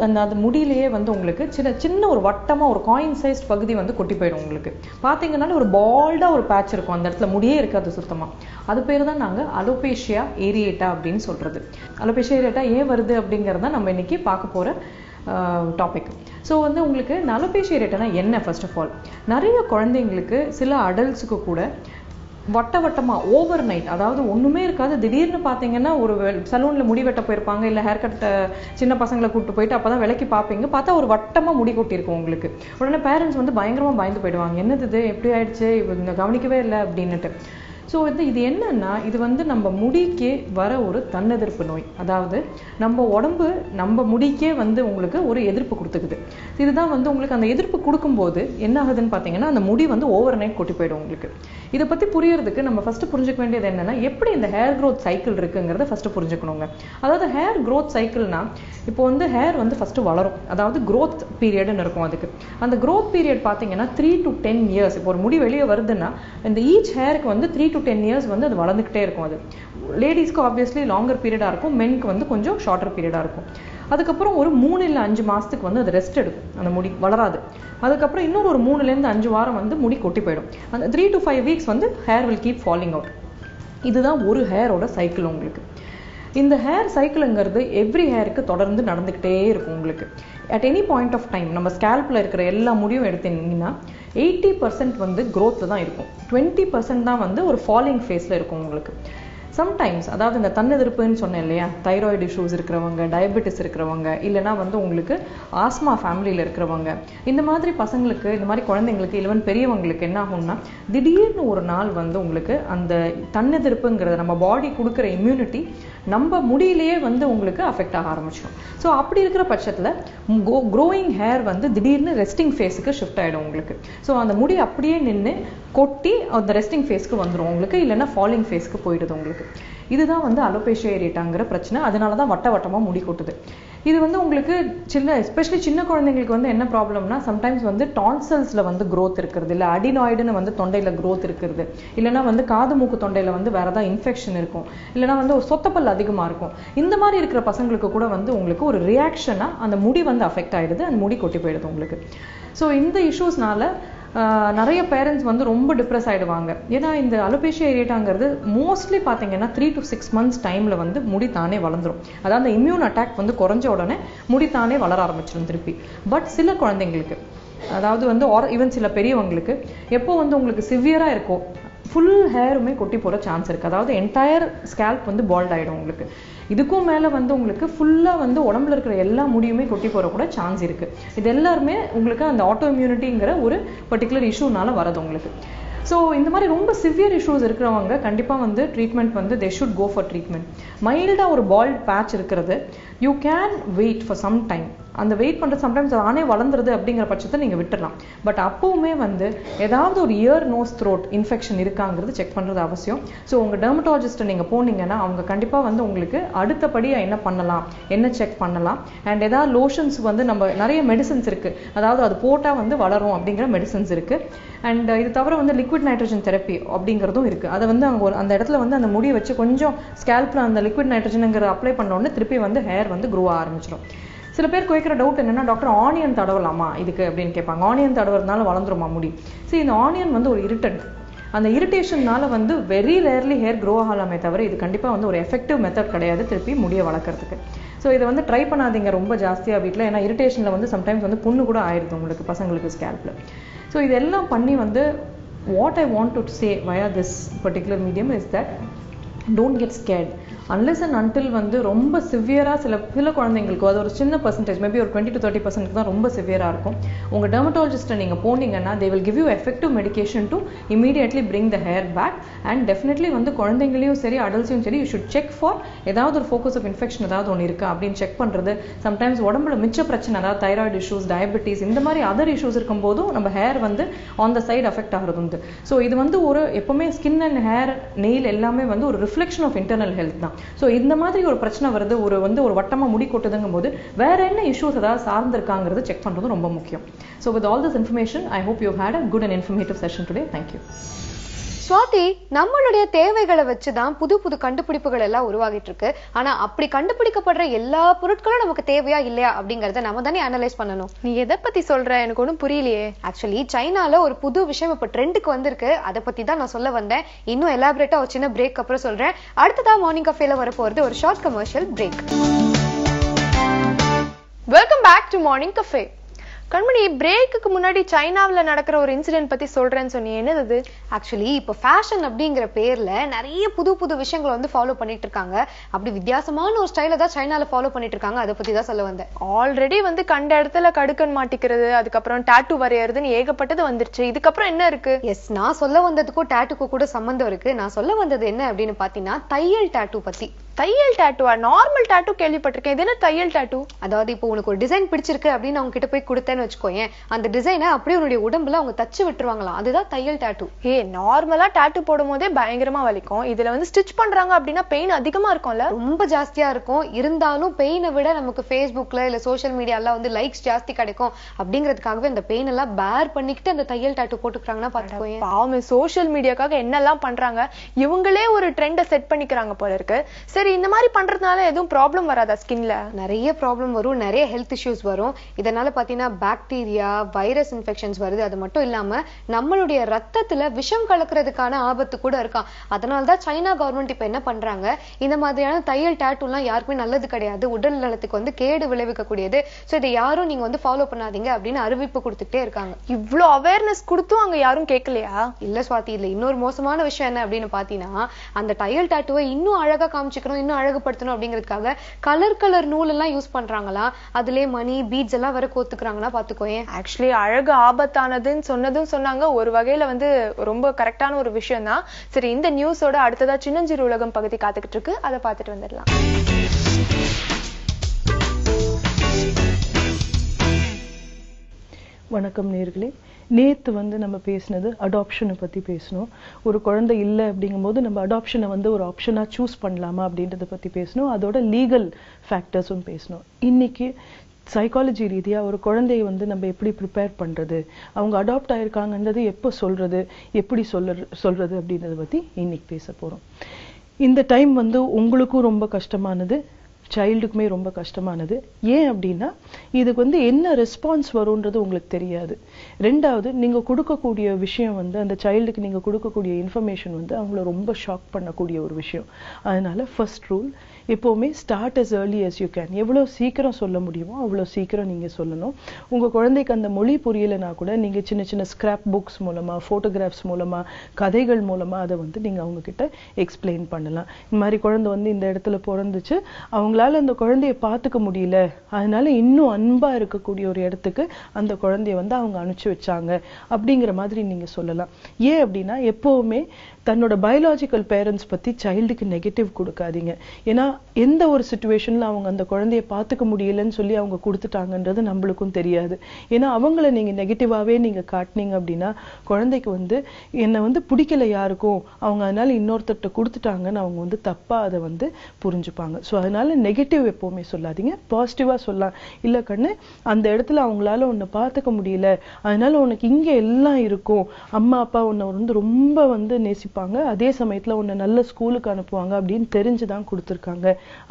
அந்த முடியிலேயே வந்து உங்களுக்கு சின்ன ஒரு வட்டமாக ஒரு காயின் சைஸ் பகுதி வந்து கொட்டி போயிடும். உங்களுக்கு பார்த்தீங்கன்னாலே ஒரு பால்டாக ஒரு பேட்ச் இருக்கும், அந்த இடத்துல முடியே இருக்காது சுத்தமாக. அது பேர் தான் நாங்கள் அலோபேஷியா ஏரியேட்டா அப்படின்னு சொல்கிறது. அலோபேஷியா ஏரியேட்டா ஏன் வருது அப்படிங்கிறத நம்ம இன்னைக்கு பார்க்க போகிற டாபிக். ஸோ வந்து உங்களுக்கு இந்த அலோபேஷியா ஏரியேட்டானா என்ன? ஃபர்ஸ்ட் ஆஃப் ஆல், நிறைய குழந்தைங்களுக்கு, சில அடல்ட்ஸுக்கு கூட வட்ட வட்டமாக ஓவர் நைட், அதாவது ஒன்றுமே இருக்காது, திடீர்னு பார்த்தீங்கன்னா ஒரு சலூனில் முடி வெட்ட போயிருப்பாங்க, இல்லை ஹேர் கட்டை சின்ன பசங்களை கூப்பிட்டு போயிட்டு அப்போ தான் விலைக்கு பார்ப்பீங்க, பார்த்தா ஒரு வட்டமாக முடி கொட்டியிருக்கும் உங்களுக்கு. உடனே பேரண்ட்ஸ் வந்து பயங்கரமாக பயந்து போயிடுவாங்க, என்னது இது எப்படி ஆயிடுச்சு, இவங்க கவனிக்கவே இல்லை அப்படின்னுட்டு. ஸோ இது என்னன்னா, இது வந்து நம்ம முடிக்கே வர ஒரு தன்னெதிர்ப்பு நோய். அதாவது நம்ம உடம்பு நம்ம முடிக்கே வந்து உங்களுக்கு ஒரு எதிர்ப்பு கொடுத்துக்குது. இதுதான் வந்து உங்களுக்கு அந்த எதிர்ப்பு கொடுக்கும்போது என்ன ஆகுதுன்னு பார்த்தீங்கன்னா அந்த முடி வந்து ஓவர் நைட் கொட்டி போயிடும் உங்களுக்கு. இதை பற்றி புரியறதுக்கு நம்ம ஃபர்ஸ்ட் புரிஞ்சுக்க வேண்டியது என்னன்னா, எப்படி இந்த ஹேர் க்ரோத் சைக்கிள் இருக்குங்கிறத ஃபர்ஸ்ட் புரிஞ்சுக்கணுங்க. அதாவது ஹேர் க்ரோத் சைக்கிள்னா, இப்போ வந்து ஹேர் வந்து ஃபர்ஸ்ட் வளரும், அதாவது க்ரோத் பீரியட்னு இருக்கும். அதுக்கு அந்த க்ரோத் பீரியட் பார்த்தீங்கன்னா 3 to 10 years. இப்போ ஒரு முடி வெளியே வருதுன்னா இந்த ஈச் ஹேருக்கு வந்து 3 to 10 years வந்து அது வளர்ந்துக்கிட்டே இருக்கும். அது லேடிஸ்க்கு ஆப்வியஸ்லி லாங்கர் பீரியடாக இருக்கும், மென்க்கு வந்து கொஞ்சம் ஷார்ட்டர் பீரியடாக இருக்கும். அதுக்கப்புறம் ஒரு 3 இல்லை 5 மாதத்துக்கு வந்து அது ரெஸ்ட் எடுக்கும், அந்த முடி வளராது. அதுக்கப்புறம் இன்னொரு ஒரு 3லேருந்து 5 வாரம் வந்து முடி கொட்டி போயிடும். அந்த 3 to 5 weeks வந்து hair will keep falling out. இதுதான் ஒரு ஹேரோட சைக்கிள் உங்களுக்கு. இந்த ஹேர் சைக்கிளுங்கிறது எவ்ரி ஹேருக்கு தொடர்ந்து நடந்துக்கிட்டே இருக்கும் உங்களுக்கு. At any point of time நம்ம ஸ்கேல்பில் இருக்கிற எல்லா முடியும் எடுத்தீங்கன்னா 80% வந்து க்ரோத்தில் தான் இருக்கும், 20% தான் வந்து ஒரு ஃபாலிங் ஃபேஸில் இருக்கும் உங்களுக்கு. சம்டைம்ஸ் அதாவது இந்த தன்னெதிர்ப்புன்னு சொன்னேன் இல்லையா, தைராய்டு இஷ்யூஸ் இருக்கிறவங்க, டயபெட்டிஸ் இருக்கிறவங்க, இல்லைனா வந்து உங்களுக்கு ஆஸ்மா ஃபேமிலியில் இருக்கிறவங்க, இந்த மாதிரி பசங்களுக்கு, இந்த மாதிரி குழந்தைங்களுக்கு, ஈவன் பெரியவங்களுக்கு என்ன ஆகும்னா திடீர்னு ஒரு நாள் வந்து உங்களுக்கு அந்த தன்னெதிர்ப்புங்கிறத நம்ம பாடி கொடுக்குற இம்யூனிட்டி நம்ம முடியிலேயே வந்து உங்களுக்கு அஃபெக்ட் ஆக ஆரம்பிச்சிடும். ஸோ அப்படி இருக்கிற பட்சத்தில் க்ரோயிங் ஹேர் வந்து திடீர்னு ரெஸ்டிங் ஃபேஸுக்கு ஷிஃப்ட் ஆகிடும் உங்களுக்கு. ஸோ அந்த முடி அப்படியே நின்று கொட்டி அந்த ரெஸ்டிங் ஃபேஸ்க்கு வந்துடும் உங்களுக்கு, இல்லைன்னா ஃபாலிங் ஃபேஸ்க்கு போயிடுது உங்களுக்கு. இருக்கு. இதுதான் வந்து அலோபேஷியா ஏரியேட்டாங்கிற பிரச்சனை. அதனாலதான் வட்ட வட்டமா முடி கொட்டுது. இது வந்து உங்களுக்கு எஸ்பெஷலி சின்ன குழந்தைங்களுக்கு வந்து என்ன ப்ராப்ளம்னா, சம்டைம்ஸ் வந்து டான்சல்ஸ்ல வந்து growth இருக்கிறது, இல்ல அடினாய்டுன்னு வந்து தொண்டையில growth இருக்கிறது, இல்லைன்னா வந்து காது மூக்கு தொண்டையில வந்து வேற ஏதாவது இன்ஃபெக்ஷன் இருக்கும், இல்லைன்னா வந்து ஒரு சொத்தப்பல் அதிகமா இருக்கும். இந்த மாதிரி இருக்கிற பசங்களுக்கு கூட வந்து உங்களுக்கு ஒரு ரியாக்ஷனா அந்த முடி வந்து அஃபெக்ட் ஆயிடுது, அந்த முடி கொட்டி போயிடுது உங்களுக்கு. ஸோ இந்த இஷ்யூஸ்னால நிறைய பேரண்ட்ஸ் வந்து ரொம்ப டிப்ரெஸ் ஆயிடுவாங்க. ஏன்னா இந்த அலோபேஷியா ஏரியேட்டாங்கிறது மோஸ்ட்லி பார்த்தீங்கன்னா 3 to 6 months டைம்ல வந்து முடி தானே வளர்ந்துரும். அதாவது அந்த இம்யூன் அட்டாக் வந்து குறைஞ்ச உடனே முடி தானே வளர ஆரம்பிச்சிடும் திருப்பி. பட் சில குழந்தைங்களுக்கு, அதாவது வந்து ஈவன் சில பெரியவங்களுக்கு எப்போ வந்து உங்களுக்கு சிவியரா இருக்கோ, ஃபுல் ஹேருமே கொட்டி போற சான்ஸ் இருக்கு. அதாவது என்டையர் ஸ்கேல்ப் வந்து பால்ட் ஆயிடும் உங்களுக்கு. இதுக்கும் மேல வந்து உங்களுக்கு ஃபுல்லா வந்து உடம்புல இருக்கிற எல்லா முடியுமே கொட்டி போற கூட சான்ஸ் இருக்கு. இது எல்லாருமே உங்களுக்கு அந்த ஆட்டோ இம்யூனிட்டிங்கிற ஒரு பர்டிகுலர் இஷ்யூனால வரது உங்களுக்கு. ஸோ இந்த மாதிரி ரொம்ப சிவியர் இஷ்யூஸ் இருக்கிறவங்க கண்டிப்பா வந்து ட்ரீட்மெண்ட் வந்து they should go for treatment. மைல்டா ஒரு பால்ட் பேட்ச் இருக்கிறது, you can wait for some time. அந்த வெயிட் பண்றது சம்டைம்ஸ் ஆனே வளர்ந்துருது அப்படிங்கிற பட்சத்தை நீங்க விட்டுடலாம். பட் அப்பவுமே வந்து ஏதாவது ஒரு இயர் நோஸ் த்ரோட் இன்ஃபெக்ஷன் இருக்காங்கிறது செக் பண்றது அவசியம். ஸோ உங்க டெர்மட்டாலஜிஸ்ட் நீங்க போனீங்கன்னா அவங்க கண்டிப்பா வந்து உங்களுக்கு அடுத்தபடியா என்ன பண்ணலாம், என்ன செக் பண்ணலாம், அண்ட் ஏதாவது லோஷன்ஸ் வந்து நம்ம நிறைய மெடிசன்ஸ் இருக்கு, அதாவது அது போட்டா வந்து வளரும் அப்படிங்கிற மெடிசன்ஸ் இருக்கு. அண்ட் இது தவிர வந்து லிக்விட் நைட்ரஜன் தெரப்பி அப்படிங்கிறதும் இருக்கு. அதை வந்து அவங்க அந்த இடத்துல வந்து அந்த முடியை வச்சு கொஞ்சம் ஸ்கேல்ப்ல அந்த லிக்விட் நைட்ரஜனுங்கிற அப்ளை பண்ண உடனே திருப்பி வந்து ஹேர் வந்து க்ரோ ஆரம்பிச்சிடும். சில பேர் கேட்குற டவுட் என்னன்னா, டாக்டர் ஆனியன் தடவலாமா இதுக்கு அப்படின்னு கேட்பாங்க. ஆனியன் தடவுறதுனால வளர்ந்துருமா முடி? சரி, இந்த ஆனியன் வந்து ஒரு இரிட்டன்ட். அந்த இரிட்டேஷன்னால வந்து வெரி ரேர்லி ஹேர் க்ரோ ஆகலாமே தவிர இது கண்டிப்பா வந்து ஒரு எஃபெக்டிவ் மெத்தட் கிடையாது திருப்பி முடியை வளர்க்கறதுக்கு. ஸோ இதை வந்து ட்ரை பண்ணாதீங்க ரொம்ப ஜாஸ்தியா வீட்டில். ஏன்னா இரிட்டேஷன்ல வந்து சம்டைம்ஸ் வந்து புண்ணு கூட ஆயிடுது உங்களுக்கு பசங்களுக்கு ஸ்கேல்ப்ல. ஸோ இதெல்லாம் பண்ணி வந்து what I want to say via this particular medium is that don't get scared. Unless and until வந்து ரொம்ப சிவியரா சில குழந்தைங்களுக்கு, அது ஒரு சின்ன பர்சன்டேஜ், மேபி ஒரு 20 to 30% தான் ரொம்ப சிவியரா இருக்கும். உங்க டெர்மட்டாலஜிஸ்ட்டை நீங்க போனீங்கன்னா they will give you effective medication to immediately bring the hair back. And definitely வந்து குழந்தைங்களையும் சரி அடல்ட்ஸையும் சரி you should check for ஏதாவது ஒரு focus of infection ஏதாவது ஒன்று இருக்கா அப்படின்னு செக் பண்றது. சம்டைம்ஸ் உடம்புல மிச்ச பிரச்சனை, அதாவது தைராய்டு இஷ்யூஸ், டயபெட்டிஸ், இந்த மாதிரி அதர் இஷ்யூஸ் இருக்கும் போதும் நம்ம ஹேர் வந்து ஆன் த சைடு அஃபெக்ட் ஆகிறது உண்டு. ஸோ இது வந்து ஒரு எப்பவுமே ஸ்கின் அண்ட் ஹேர் நெயில் எல்லாமே வந்து ஒரு ரிஃப்ளெக்ஷன் ஆஃப் இன்டர்னல் ஹெல்த் தான். ஸோ இந்த மாதிரி ஒரு பிரச்சனை வருது, ஒரு வட்டமா முடி கொட்டுதுங்கும் போது வேற என்ன இஷ்யூஸ் ஏதாவது சார்ந்திருக்காங்கிறது செக் பண்றது ரொம்ப முக்கியம். So with all this information I hope you had a good and informative session today. Thank you. Swathi, நம்மளுடைய தேவைகளை வச்சுதான் புது புது கண்டுபிடிப்புகள் எல்லாம் உருவாகிட்டு இருக்கு. ஆனா அப்படி கண்டுபிடிக்கப்படுற எல்லா பொருட்களும் நமக்கு தேவையா இல்லையா அப்படிங்கறத நம்ம தானே அனலைஸ் பண்ணணும். நீ எதை பத்தி சொல்ற? எனக்கு ஒன்றும் புரியலையே. ஆக்சுவலி சைனால ஒரு புது விஷயம் இப்ப ட்ரெண்டுக்கு வந்திருக்கு. அதை பத்தி தான் நான் சொல்ல வந்தேன். இன்னும் எலாபரேட்டா ஒரு சின்ன பிரேக் அப்புறம் சொல்றேன். அடுத்ததா மார்னிங் கஃபேல வரப்போறது ஒரு short commercial break. Welcome back to morning cafe. Kanmani, பிரேக்குக்கு முன்னாடி சைனாவில் நடக்கிற ஒரு இன்சிடென்ட் பத்தி சொல்றேன்னு சொன்னீங்க, என்னது? ஆக்சுவலி இப்போ ஃபேஷன் அப்படிங்கிற பேர்ல நிறைய புது புது விஷயங்களை வந்து ஃபாலோ பண்ணிட்டு இருக்காங்க. அப்படி வித்தியாசமான ஒரு ஸ்டைல தான் சைனால ஃபாலோ பண்ணிட்டு இருக்காங்க. அதை பத்தி தான் சொல்ல வந்தேன். ஆல்ரெடி வந்து கண்ட இடத்துல கடுக்கன் மாட்டிக்கிறது, அதுக்கப்புறம் டாட்டூ வரையறதுன்னு ஏகப்பட்டது வந்துருச்சு. இதுக்கப்புறம் என்ன இருக்கு? எஸ், நான் சொல்ல வந்ததுக்கும் டாட்டூக்கும் கூட சம்பந்தம் இருக்கு. நான் சொல்ல வந்தது என்ன அப்படின்னு பாத்தீங்கன்னா தையல் டாட்டூ பத்தி. தையல் டாட்டூவா? நார்மல் டாட்டூ கேள்விப்பட்டிருக்கேன். இது என்ன தையல் டாட்டூ? அதாவது இப்போ உனக்கு ஒரு டிசைன் பிடிச்சிருக்கு அப்படின்னு அவங்க கிட்ட போய் கொடுத்தேன்னு வச்சுக்கோயேன், அந்த டிசைனை அப்படியே உன்னுடைய உடம்புல அவங்க தச்சு விட்டுருவாங்களாம். அதுதான் தையல் டாட்டூ. நார்மலா டாட்டூ போடும் போதே பயங்கரமா வலிக்கும். இதுல வந்து ஸ்டிச் பண்றாங்க அப்படின்னா பெயின் அதிகமா இருக்கும்ல? ரொம்ப ஜாஸ்தியா இருக்கும். இருந்தாலும் பெயினை விட நமக்கு ஃபேஸ்புக்ல இல்ல சோசியல் மீடியால வந்து லைக்ஸ் ஜாஸ்தி கிடைக்கும் அப்படிங்கிறதுக்காகவே அந்த பெயின் எல்லாம் பேர் பண்ணிக்கிட்டு அந்த தையல் டாட்டூ போட்டுக்கிறாங்கன்னா பாத்துக்கோயேன். பாவம், சோசியல் மீடியாக்காக என்னெல்லாம் பண்றாங்க. இவங்களே ஒரு ட்ரெண்டை செட் பண்ணிக்கிறாங்க போல இருக்கு. சரி, இந்த மாதிரி பண்றதுனால எதுவும் ப்ராப்ளம் வராதா ஸ்கின்ல? நிறைய ப்ராப்ளம் வரும், நிறைய ஹெல்த் இஷ்யூஸ் வரும். இதனால பாத்தீங்கன்னா பாக்டீரியா, வைரஸ் இன்ஃபெக்ஷன்ஸ் வருது. அது மட்டும் இல்லாம நம்மளுடைய ரத்தத்துல விஷம் கலக்கிறதுக்கான ஆபத்து கூட இருக்காம். அதனாலதான் சைனா கவர்மெண்ட் இப்ப என்ன பண்றாங்க, இந்த மாதிரியான தையல் டாட்டூ எல்லாம் யாருக்குமே நல்லது கிடையாது, உடல் நலத்துக்கு வந்து கேடு விளைவிக்கக்கூடியது. சோ இதை யாரும் நீங்க வந்து ஃபாலோ பண்ணாதீங்க அப்படின்னு அறிவிப்பு கொடுத்துட்டே இருக்காங்க. இவ்ளோ அவேர்னஸ் கொடுத்தும் அங்க யாரும் கேட்கலையா? இல்ல ஸ்வாதி, இல்ல இன்னொரு மோசமான விஷயம் என்ன அப்படின்னு பாத்தீங்கன்னா, அந்த தையல் டாட்டூவை இன்னும் அழகா காமிச்சுக்கணும், இன்னும் அழகுபடுத்தணும் அப்படிங்கிறதுக்காக கலர் நூல் எல்லாம் யூஸ் பண்றாங்களா. அதுலயே மணி பீட்ஸ் எல்லாம் வர கோத்துக்கிறாங்கன்னா பாத்துக்கோயேன். ஆக்சுவலி அழகு ஆபத்தானதுன்னு சொன்னாங்க. ஒரு வகையில வந்து ரொம்ப கரெக்டான ஒரு விஷயம் தான். சரி, இந்த நியூஸோட அடுத்ததா சின்னஞ்சிறு உலகம் பகுதி காத்துக்கிட்டு இருக்கு. அதை பார்த்துட்டு வந்துடலாம். வணக்கம் நேயர்களே. நேத்து வந்து நம்ம பேசினது அடாப்ஷனை பத்தி பேசணும். ஒரு குழந்தை இல்லை அப்படிங்கும்போது நம்ம அடாப்ஷனை வந்து ஒரு ஆப்ஷனா சூஸ் பண்ணலாமா அப்படின்றத பத்தி பேசணும். அதோட லீகல் ஃபேக்டர்ஸும் பேசணும். இன்னைக்கு சைக்காலஜி ரீதியா ஒரு குழந்தையை வந்து நம்ம எப்படி ப்ரிப்பேர் பண்றது, அவங்க அடாப்ட் ஆயிருக்காங்கன்றது எப்போ சொல்றது, எப்படி சொல்றது அப்படின்றத பத்தி இன்னைக்கு பேச போறோம். இந்த டைம் வந்து உங்களுக்கும் ரொம்ப கஷ்டமானது, சைல்டுக்குமே ரொம்ப கஷ்டமானது. ஏன் அப்படின்னா இதுக்கு வந்து என்ன ரெஸ்பான்ஸ் வரும்ன்றது உங்களுக்கு தெரியாது. ரெண்டாவது, நீங்க கொடுக்கக்கூடிய விஷயம் வந்து அந்த சைல்டுக்கு நீங்க கொடுக்கக்கூடிய இன்ஃபர்மேஷன் வந்து அவங்கள ரொம்ப ஷாக் பண்ணக்கூடிய ஒரு விஷயம். அதனால ஃபர்ஸ்ட் ரூல், எப்பவுமே start as early as you can. எவ்வளவு சீக்கிரம் சொல்ல முடியுமோ அவ்வளவு சீக்கிரம் நீங்க சொல்லணும். உங்க குழந்தைக்கு அந்த மொழி புரியலைன்னா கூட நீங்க சின்ன சின்ன ஸ்கிராப் புக்ஸ் மூலமா, போட்டோகிராஃப்ஸ் மூலமா, கதைகள் மூலமா அதை வந்து நீங்க அவங்க கிட்ட எக்ஸ்பிளைன் பண்ணலாம். இந்த மாதிரி குழந்தை வந்து இந்த இடத்துல பிறந்துச்சு, அவங்களால அந்த குழந்தைய பார்த்துக்க முடியல, அதனால இன்னும் அன்பா இருக்கக்கூடிய ஒரு இடத்துக்கு அந்த குழந்தைய வந்து அவங்க அனுப்பிச்சு வச்சாங்க அப்படிங்கிற மாதிரி நீங்க சொல்லலாம். ஏன் அப்படின்னா எப்பவுமே தன்னோட பயாலஜிக்கல் பேரண்ட்ஸ் பத்தி சைல்டுக்கு நெகட்டிவ் கொடுக்காதீங்க. ஏன்னா எந்த ஒரு சிச்சுவேஷன்ல அவங்க அந்த குழந்தைய பார்த்துக்க முடியலன்னு சொல்லி அவங்க கொடுத்துட்டாங்கன்றது நம்மளுக்கும் தெரியாது. ஏன்னா அவங்கள நீங்க நெகட்டிவாவே நீங்க காட்டினீங்க அப்படின்னா குழந்தைக்கு வந்து என்னை வந்து பிடிக்கல யாருக்கும், அவங்க அதனால இன்னொருத்தட்ட கொடுத்துட்டாங்கன்னு அவங்க வந்து தப்பா அதை வந்து புரிஞ்சுப்பாங்க. ஸோ அதனால நெகட்டிவ் எப்பவுமே சொல்லாதீங்க, பாசிட்டிவா சொல்லலாம். இல்ல கண்ணு, அந்த இடத்துல அவங்களால உன்னை பார்த்துக்க முடியல, அதனால உனக்கு இங்க எல்லாம் இருக்கும், அம்மா அப்பா உன்னை வந்து ரொம்ப வந்து நேசிப்பாங்க, அதே சமயத்துல உன்னை நல்ல ஸ்கூலுக்கு அனுப்புவாங்க அப்படின்னு தெரிஞ்சுதான் கொடுத்துருக்காங்க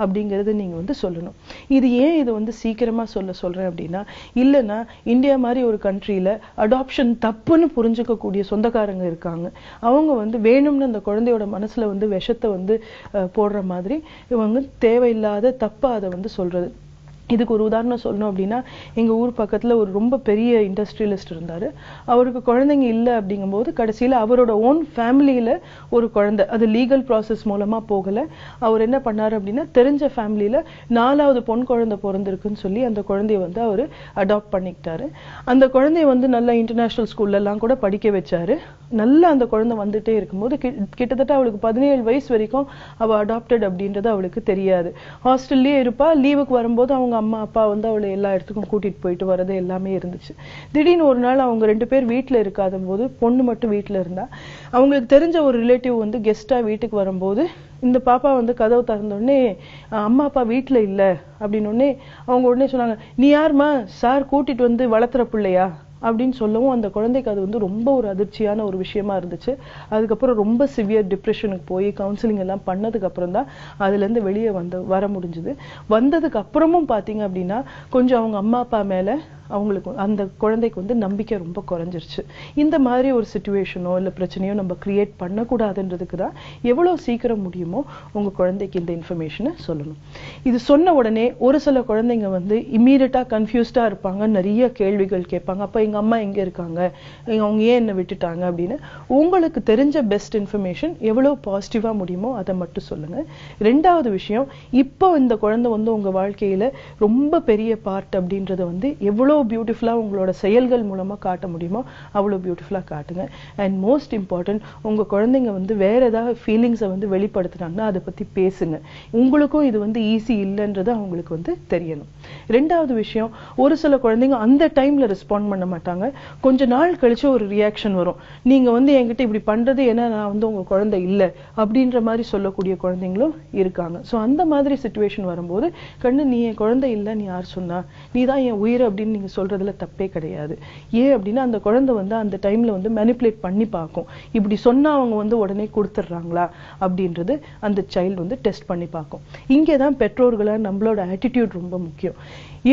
அப்படிங்கறது நீங்க வந்து சொல்லணும். இது ஏன் இது வந்து சீக்கிரமா சொல்றேன் அப்படின்னா, இல்லைன்னா இந்தியா மாதிரி ஒரு கண்ட்ரியில அடாப்ஷன் தப்புன்னு புரிஞ்சுக்க கூடிய சொந்தக்காரங்க இருக்காங்க. அவங்க வந்து வேணும்னு அந்த குழந்தையோட மனசுல வந்து விஷத்தை வந்து போடுற மாதிரி இவங்க தேவையில்லாத தப்பா அதை வந்து சொல்றது. இதுக்கு ஒரு உதாரணம் சொல்லணும் அப்படின்னா, எங்க ஊர் பக்கத்துல ஒரு ரொம்ப பெரிய இண்டஸ்ட்ரியலிஸ்ட் இருந்தாரு. அவருக்கு குழந்தைங்க இல்லை அப்படிங்கும்போது கடைசியில அவரோட ஓன் ஃபேமிலியில ஒரு குழந்தை, அது லீகல் ப்ராசஸ் மூலமா போகல, அவர் என்ன பண்ணாரு அப்படின்னா தெரிஞ்ச ஃபேமிலியில 4வது பொன் குழந்தை பிறந்திருக்குன்னு சொல்லி அந்த குழந்தைய வந்து அவரு அடாப்ட் பண்ணிக்கிட்டாரு. அந்த குழந்தைய வந்து நல்ல இன்டர்நேஷனல் ஸ்கூல்ல எல்லாம் கூட படிக்க வச்சாரு. நல்லா அந்த குழந்தை வந்துட்டே இருக்கும்போது கிட்டத்தட்ட அவளுக்கு 17 வயசு வரைக்கும் அவ அடாப்டட் அப்படின்றது அவளுக்கு தெரியாது. ஹாஸ்டல்லயே இருப்பா, லீவுக்கு வரும்போது அவங்க அம்மா அப்பா வந்து அவளை எல்லா இடத்துக்கும் கூட்டிட்டு போயிட்டு வர்றது எல்லாமே இருந்துச்சு. திடீர்னு ஒரு நாள் அவங்க 2 பேர் வீட்டுல இருக்காத போது பொண்ணு மட்டும் வீட்டுல இருந்தா, அவங்களுக்கு தெரிஞ்ச ஒரு ரிலேட்டிவ் வந்து கெஸ்டா வீட்டுக்கு வரும்போது இந்த பாப்பா வந்து கதவு திறந்த உடனே அம்மா அப்பா வீட்டுல இல்ல அப்படின்னு உடனே அவங்க உடனே சொன்னாங்க, நீ யாருமா, சார் கூட்டிட்டு வந்து வளர்த்துற பிள்ளையா அப்படின்னு சொல்லவும் அந்த குழந்தைக்கு அது வந்து ரொம்ப ஒரு அதிர்ச்சியான ஒரு விஷயமா இருந்துச்சு. அதுக்கப்புறம் ரொம்ப சிவியர் டிப்ரெஷனுக்கு போய் கவுன்சிலிங் எல்லாம் பண்ணதுக்கு அப்புறம் தான் அதுல இருந்து வெளியே வர முடிஞ்சுது. வந்ததுக்கு அப்புறமும் பாத்தீங்க அப்படின்னா கொஞ்சம் அவங்க அம்மா அப்பா மேல அவங்களுக்கு அந்த குழந்தைக்கு வந்து நம்பிக்கை ரொம்ப குறைஞ்சிருச்சு. இந்த மாதிரி ஒரு சிச்சுவேஷனோ இல்ல பிரச்சனையோ நம்ம கிரியேட் பண்ணக்கூடாதுன்றதுக்கு தான் எவ்வளவு சீக்கிரம் முடியுமோ உங்க குழந்தைக்கு இந்த இன்ஃபர்மேஷனை சொல்லணும். இது சொன்ன உடனே ஒரு சில குழந்தைங்க வந்து இம்மீடியட்டா கன்ஃபியூஸ்டா இருப்பாங்க, நிறைய கேள்விகள் கேட்பாங்க. அப்ப எங்க அம்மா எங்க இருக்காங்க, அவங்க ஏன் என்ன விட்டுட்டாங்க அப்படின்னு. உங்களுக்கு தெரிஞ்ச பெஸ்ட் இன்ஃபர்மேஷன் எவ்வளவு பாசிட்டிவா முடியுமோ அதை மட்டும் சொல்லுங்க. ரெண்டாவது விஷயம், இப்போ இந்த குழந்தை வந்து உங்க வாழ்க்கையில ரொம்ப பெரிய பார்ட் அப்படின்றத வந்து எவ்வளவு பியூட்டிஃபுல்லா உங்களோட செயல்கள் மூலமா காட்ட முடியுமோ அவ்வளவு பியூட்டிஃபுல்லா காட்டுங்க. அண்ட் மோஸ்ட் இம்பார்ட்டன்ட், உங்க குழந்தைங்க வந்து வேற ஏதாவது ஃபீலிங்ஸை வந்து வெளிப்படுத்துறாங்கன்னா அதை பத்தி பேசுங்க. உங்களுக்கும் இது வந்து ஈஸி இல்லைன்றது அவங்களுக்கு வந்து தெரியணும். ரெண்டாவது விஷயம், ஒரு சில குழந்தைங்க அந்த டைம்ல ரெஸ்பாண்ட் பண்ண மாட்டாங்க, கொஞ்ச நாள் கழிச்சு ஒரு ரியாக்ஷன் வரும். நீங்க வந்து என்கிட்ட இப்படி பண்றது ஏன்னா நான் வந்து உங்க குழந்தை இல்லை அப்படின்ற மாதிரி சொல்லக்கூடிய குழந்தைங்களும் இருக்காங்க. ஸோ அந்த மாதிரி சிச்சுவேஷன் வரும்போது, கண்ணு நீ என் குழந்தை இல்லை, நீ யார் சொன்னா, நீ தான் என் உயிர் அப்படின்னு நீங்க சொல்றதுல தப்பே கிடையாது. ஏன் அப்படின்னா அந்த குழந்தை வந்து அந்த டைம்ல வந்து மேனிபுலேட் பண்ணி பார்க்கும், இப்படி சொன்னா அவங்க வந்து உடனே கொடுத்துடுறாங்களா அப்படின்றது அந்த சைல்டு வந்து டெஸ்ட் பண்ணி பார்க்கும். இங்கேதான் பெற்றோர்களா நம்மளோட ஆட்டிடியூட் ரொம்ப முக்கியம்.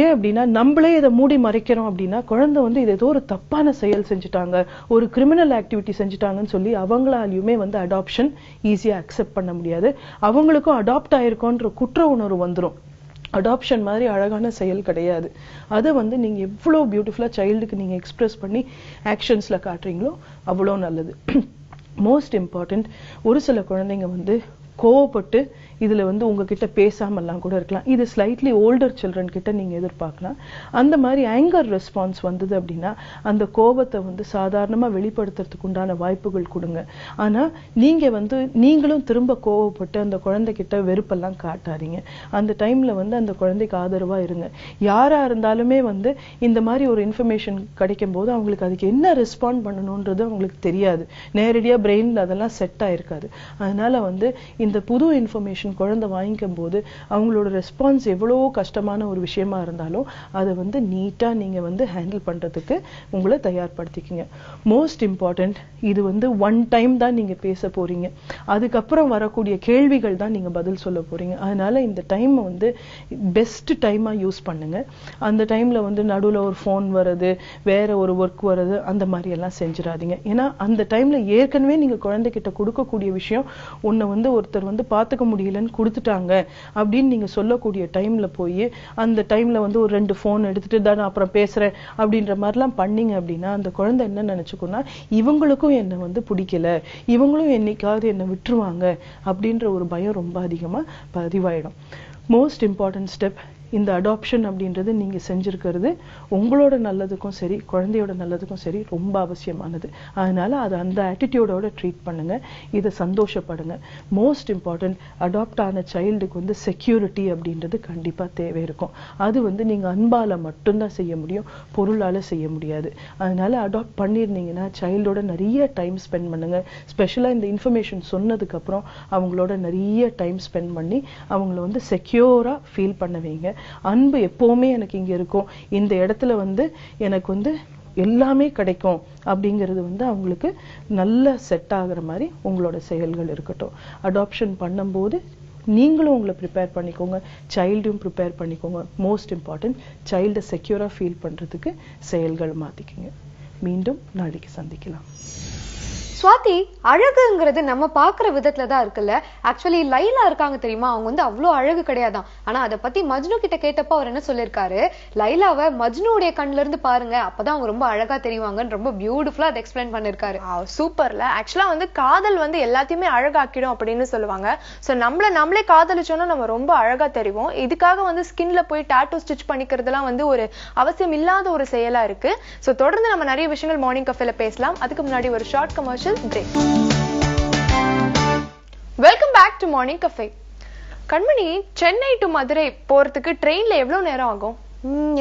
ஏன் அப்படின்னா நம்மளே இதை மூடி மறைக்கிறோம் அப்படின்னா குழந்தை வந்து இது ஏதோ ஒரு தப்பான செயல் செஞ்சுட்டாங்க, ஒரு கிரிமினல் ஆக்டிவிட்டி செஞ்சுட்டாங்கன்னு சொல்லி அவங்களாலையுமே வந்து அடாப்ஷன் ஈஸியா அக்செப்ட் பண்ண முடியாது. அவங்களுக்கும் அடாப்ட் ஆயிருக்கோன்ற குற்ற உணர்வு வந்துடும். அடாப்ஷன் மாதிரி அழகான செயல் கிடையாது. அதை வந்து நீங்க எவ்வளவு பியூட்டிஃபுல்லா சைல்டுக்கு நீங்க எக்ஸ்பிரஸ் பண்ணி ஆக்ஷன்ஸ்ல காட்டுறீங்களோ அவ்வளோ நல்லது. மோஸ்ட் இம்பார்ட்டன்ட், ஒரு சில குழந்தைங்க வந்து கோவப்பட்டு இதுல உங்ககிட்ட பேசாமல்லாம் கூட இருக்கலாம். இது ஸ்லைட்லி ஓல்டர் சில்ட்ரன் கிட்ட நீங்க எதிர்பார்க்கலாம். அந்த மாதிரி ஆங்கர் ரெஸ்பான்ஸ் வந்தது அப்படின்னா அந்த கோபத்தை சாதாரணமா வெளிப்படுத்துறதுக்கு உண்டான வாய்ப்புகள் கொடுங்க. ஆனா நீங்க நீங்களும் திரும்ப கோவப்பட்டு அந்த குழந்தைகிட்ட வெறுப்பெல்லாம் காட்டாதீங்க. அந்த டைம்ல அந்த குழந்தைக்கு ஆதரவா இருங்க. யாரா இருந்தாலுமே இந்த மாதிரி ஒரு இன்ஃபர்மேஷன் கிடைக்கும் போது அவங்களுக்கு அதுக்கு என்ன ரெஸ்பாண்ட் பண்ணணும்ன்றது அவங்களுக்கு தெரியாது. நேரடியா பிரெயின்ல அதெல்லாம் செட் ஆயிருக்காது. அதனால இந்த புது இன்ஃபர்மேஷன் குழந்தை வாங்கிக்கும் போது அவங்களோட ரெஸ்பான்ஸ் எவ்வளவு கஷ்டமான ஒரு விஷயமா இருந்தாலும் அதை நீட்டா நீங்க ஹேண்டில் பண்றதுக்கு உங்களை தயார்படுத்திக்கங்க. மோஸ்ட் இம்பார்ட்டன்ட், இது ஒன் டைம் தான் நீங்க பேச போறீங்க. அதுக்கப்புறம் வரக்கூடிய கேள்விகள் தான் நீங்க பதில் சொல்ல போறீங்க. அதனால இந்த டைம் பெஸ்ட் டைமா யூஸ் பண்ணுங்க. அந்த டைம்ல நடுவுல ஒரு போன் வருது, வேற ஒரு ஒர்க் வருது, அந்த மாதிரி எல்லாம் செஞ்சிடாதீங்க. ஏன்னா அந்த டைம்ல ஏற்கனவே நீங்க குழந்தைகிட்ட கொடுக்கக்கூடிய விஷயம் உன்னை ஒருத்தர் பார்த்துக்க முடியலன்னு கொடுத்துட்டாங்க அப்படின்னு நீங்க சொல்லக்கூடிய டைம்ல போய் அந்த டைம்ல ஒரு 2 போன் எடுத்துட்டு தான் அப்புறம் பேசுறேன் அப்படின்ற மாதிரிலாம் பண்ணீங்க அப்படின்னா அந்த குழந்தை என்ன நினைச்சுக்கோன்னா இவங்களுக்கும் என்ன பிடிக்கல, இவங்களும் என்னைக்காவது என்ன விட்டுருவாங்க அப்படின்ற ஒரு பயம் ரொம்ப அதிகமா பதிவாயிடும். மோஸ்ட் இம்பார்ட்டன்ட் ஸ்டெப், இந்த அடாப்ஷன் அப்படின்றது நீங்க செஞ்சிருக்கிறது உங்களோட நல்லதுக்கும் சரி குழந்தையோட நல்லதுக்கும் சரி ரொம்ப அவசியமானது. அதனால அது அந்த ஆட்டிடியூடோட ட்ரீட் பண்ணுங்க. இதை சந்தோஷப்படுங்க. மோஸ்ட் இம்பார்ட்டன்ட், அடாப்ட் ஆன சைல்டுக்கு செக்யூரிட்டி அப்படின்றது கண்டிப்பா தேவை இருக்கும். அது நீங்க அன்பால மட்டும்தான் செய்ய முடியும், பொருளால செய்ய முடியாது. அதனால அடாப்ட் பண்ணிருந்தீங்கன்னா சைல்டோட நிறைய டைம் ஸ்பெண்ட் பண்ணுங்க. ஸ்பெஷலா இந்த இன்ஃபர்மேஷன் சொன்னதுக்கு அப்புறம் அவங்களோட நிறைய டைம் ஸ்பெண்ட் பண்ணி அவங்கள செக்யூரா ஃபீல் பண்ண வைங்க. அன்பு எப்பவுமே எனக்கு இங்க இருக்கும், இந்த இடத்துல எனக்கு எல்லாமே கிடைக்கும் அப்படிங்கிறது அவங்களுக்கு நல்ல செட் ஆகுற மாதிரி உங்களோட செயல்கள் இருக்கட்டும். அடாப்ஷன் பண்ணும்போது நீங்களும் உங்களை ப்ரிப்பேர் பண்ணிக்கோங்க, சைல்டும் ப்ரிப்பேர் பண்ணிக்கோங்க. மோஸ்ட் இம்பார்ட்டன்ட், சைல்டை செக்யூரா ஃபீல் பண்றதுக்கு செயல்கள் மாத்திக்கங்க. மீண்டும் நாளைக்கு சந்திக்கலாம். ஸ்வாதி, அழகுங்கிறது நம்ம பாக்குற விதத்துல தான் இருக்குல்ல. ஆக்சுவலி லைலா இருக்காங்க தெரியுமா, அவங்க அவ்வளவு அழகு கிடையாதான். ஆனா அதை பத்தி மஜ்னு கிட்ட கேட்டப்ப அவர் என்ன சொல்லிருக்காரு, லைலாவை மஜ்னுடைய கண்ணுல இருந்து பாருங்க, அப்பதான் அவங்க ரொம்ப அழகா தெரிவாங்கன்னு ரொம்ப பியூட்டிஃபுல்லா அதை எக்ஸ்பிளைன் பண்ணிருக்காரு. சூப்பர்ல. ஆக்சுவலா காதல் எல்லாத்தையுமே அழகாக்கிடும் அப்படின்னு சொல்லுவாங்க. சோ நம்மளே காதலிச்சோம்னா நம்ம ரொம்ப அழகா தெரிவோம். இதுக்காக ஸ்கின்ல போய் டாட்டூ ஸ்டிச் பண்ணிக்கிறதுலாம் ஒரு அவசியம் இல்லாத ஒரு செயலா இருக்கு. சோ தொடர்ந்து நம்ம நிறைய விஷயங்கள் மார்னிங் கஃபேல பேசலாம். அதுக்கு முன்னாடி ஒரு short commercial break. Welcome back to Morning Cafe. Kanmani, Chennai to Madurai போறதுக்கு ட்ரெயின்ல எவ்வளவு நேரம் ஆகும்?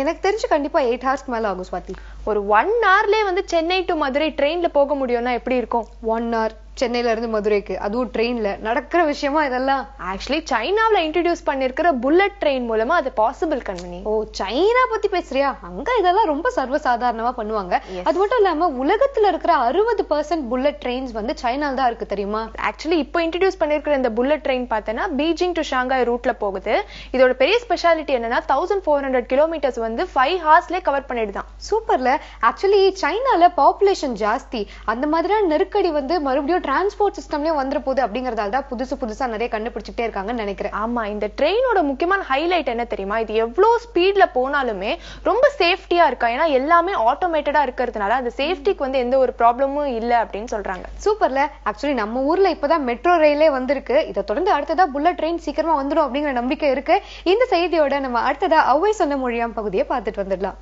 எனக்கு தெரிஞ்சு கண்டிப்பா 8 hours மேல ஆகும் ஸ்வாதி. ஒரு 1 hourலயே சென்னை டு மதுரை ட்ரெயின்ல போக முடியும்னா எப்படி இருக்கும்? 1 hour சென்னையில இருந்து மதுரைக்கு, அதுவும் ட்ரெயின்ல நடக்கிற விஷயமா இதெல்லாம்? ஆக்சுவலி சைனாவில இன்ட்ரோடியூஸ் பண்ணிருக்கிற புல்லட் ட்ரெயின் மூலமா அது பாசிபிள் கண்மணி. ஓ, சைனா பத்தி பேசுறியா? அங்க இதெல்லாம் ரொம்ப சர்வசாதாரணமா பண்ணுவாங்க. அது மட்டும் இல்லாம உலகத்துல இருக்கிற 60% புல்லட் ட்ரெயின்ஸ் சைனால தான் இருக்கு தெரியுமா? ஆக்சுவலி இப்போ இன்ட்ரோடியூஸ் பண்ணிருக்கிற இந்த புல்லட் ட்ரெயின் பார்த்தனா பீஜிங் டு ஷாங்காய் ரூட்ல போகுது. இதோட பெரிய ஸ்பெஷாலிட்டி என்னன்னா 1400 கிலோமீட்டர்ஸ் 5 ஹார்ஸ்ல கவர் பண்ணிடுதான். சூப்பர்ல. ஆக்சுவலி சைனால பாப்புலேஷன் ஜாஸ்தி, அந்த மாதிரியான நெருக்கடி மறுபடியும் டிரான்ஸ்போர்ட் சிஸ்டம்லயும் வந்துற போது அப்படிங்கறதால தான் புதுசா நிறைய கண்டுபிடிச்சிட்டே இருக்காங்கன்னு நினைக்கிறேன். ஆமா, இந்த ட்ரெயினோட முக்கியமான ஹைலைட் என்ன தெரியுமா? இது எவ்வளவு ஸ்பீட்ல போனாலுமே ரொம்ப சேஃப்டியா இருக்கா. ஏன்னா எல்லாமே ஆட்டோமேட்டடா இருக்கிறதுனால அந்த சேஃப்டிக்கு எந்த ஒரு ப்ராப்ளமும் இல்ல அப்படின்னு சொல்றாங்க. சூப்பர்ல. ஆக்சுவலி நம்ம ஊர்ல இப்பதான் மெட்ரோ ரயிலே வந்திருக்கு. இதை தொடர்ந்து அடுத்ததா புல்லட் ட்ரெயின் சீக்கிரமா வந்துடும் அப்படிங்கிற நம்பிக்கை இருக்கு. இந்த செய்தியோட நம்ம அடுத்ததா அவ்வை சொன்ன மொழியாம் பகுதியை பார்த்துட்டு வந்துடலாம்.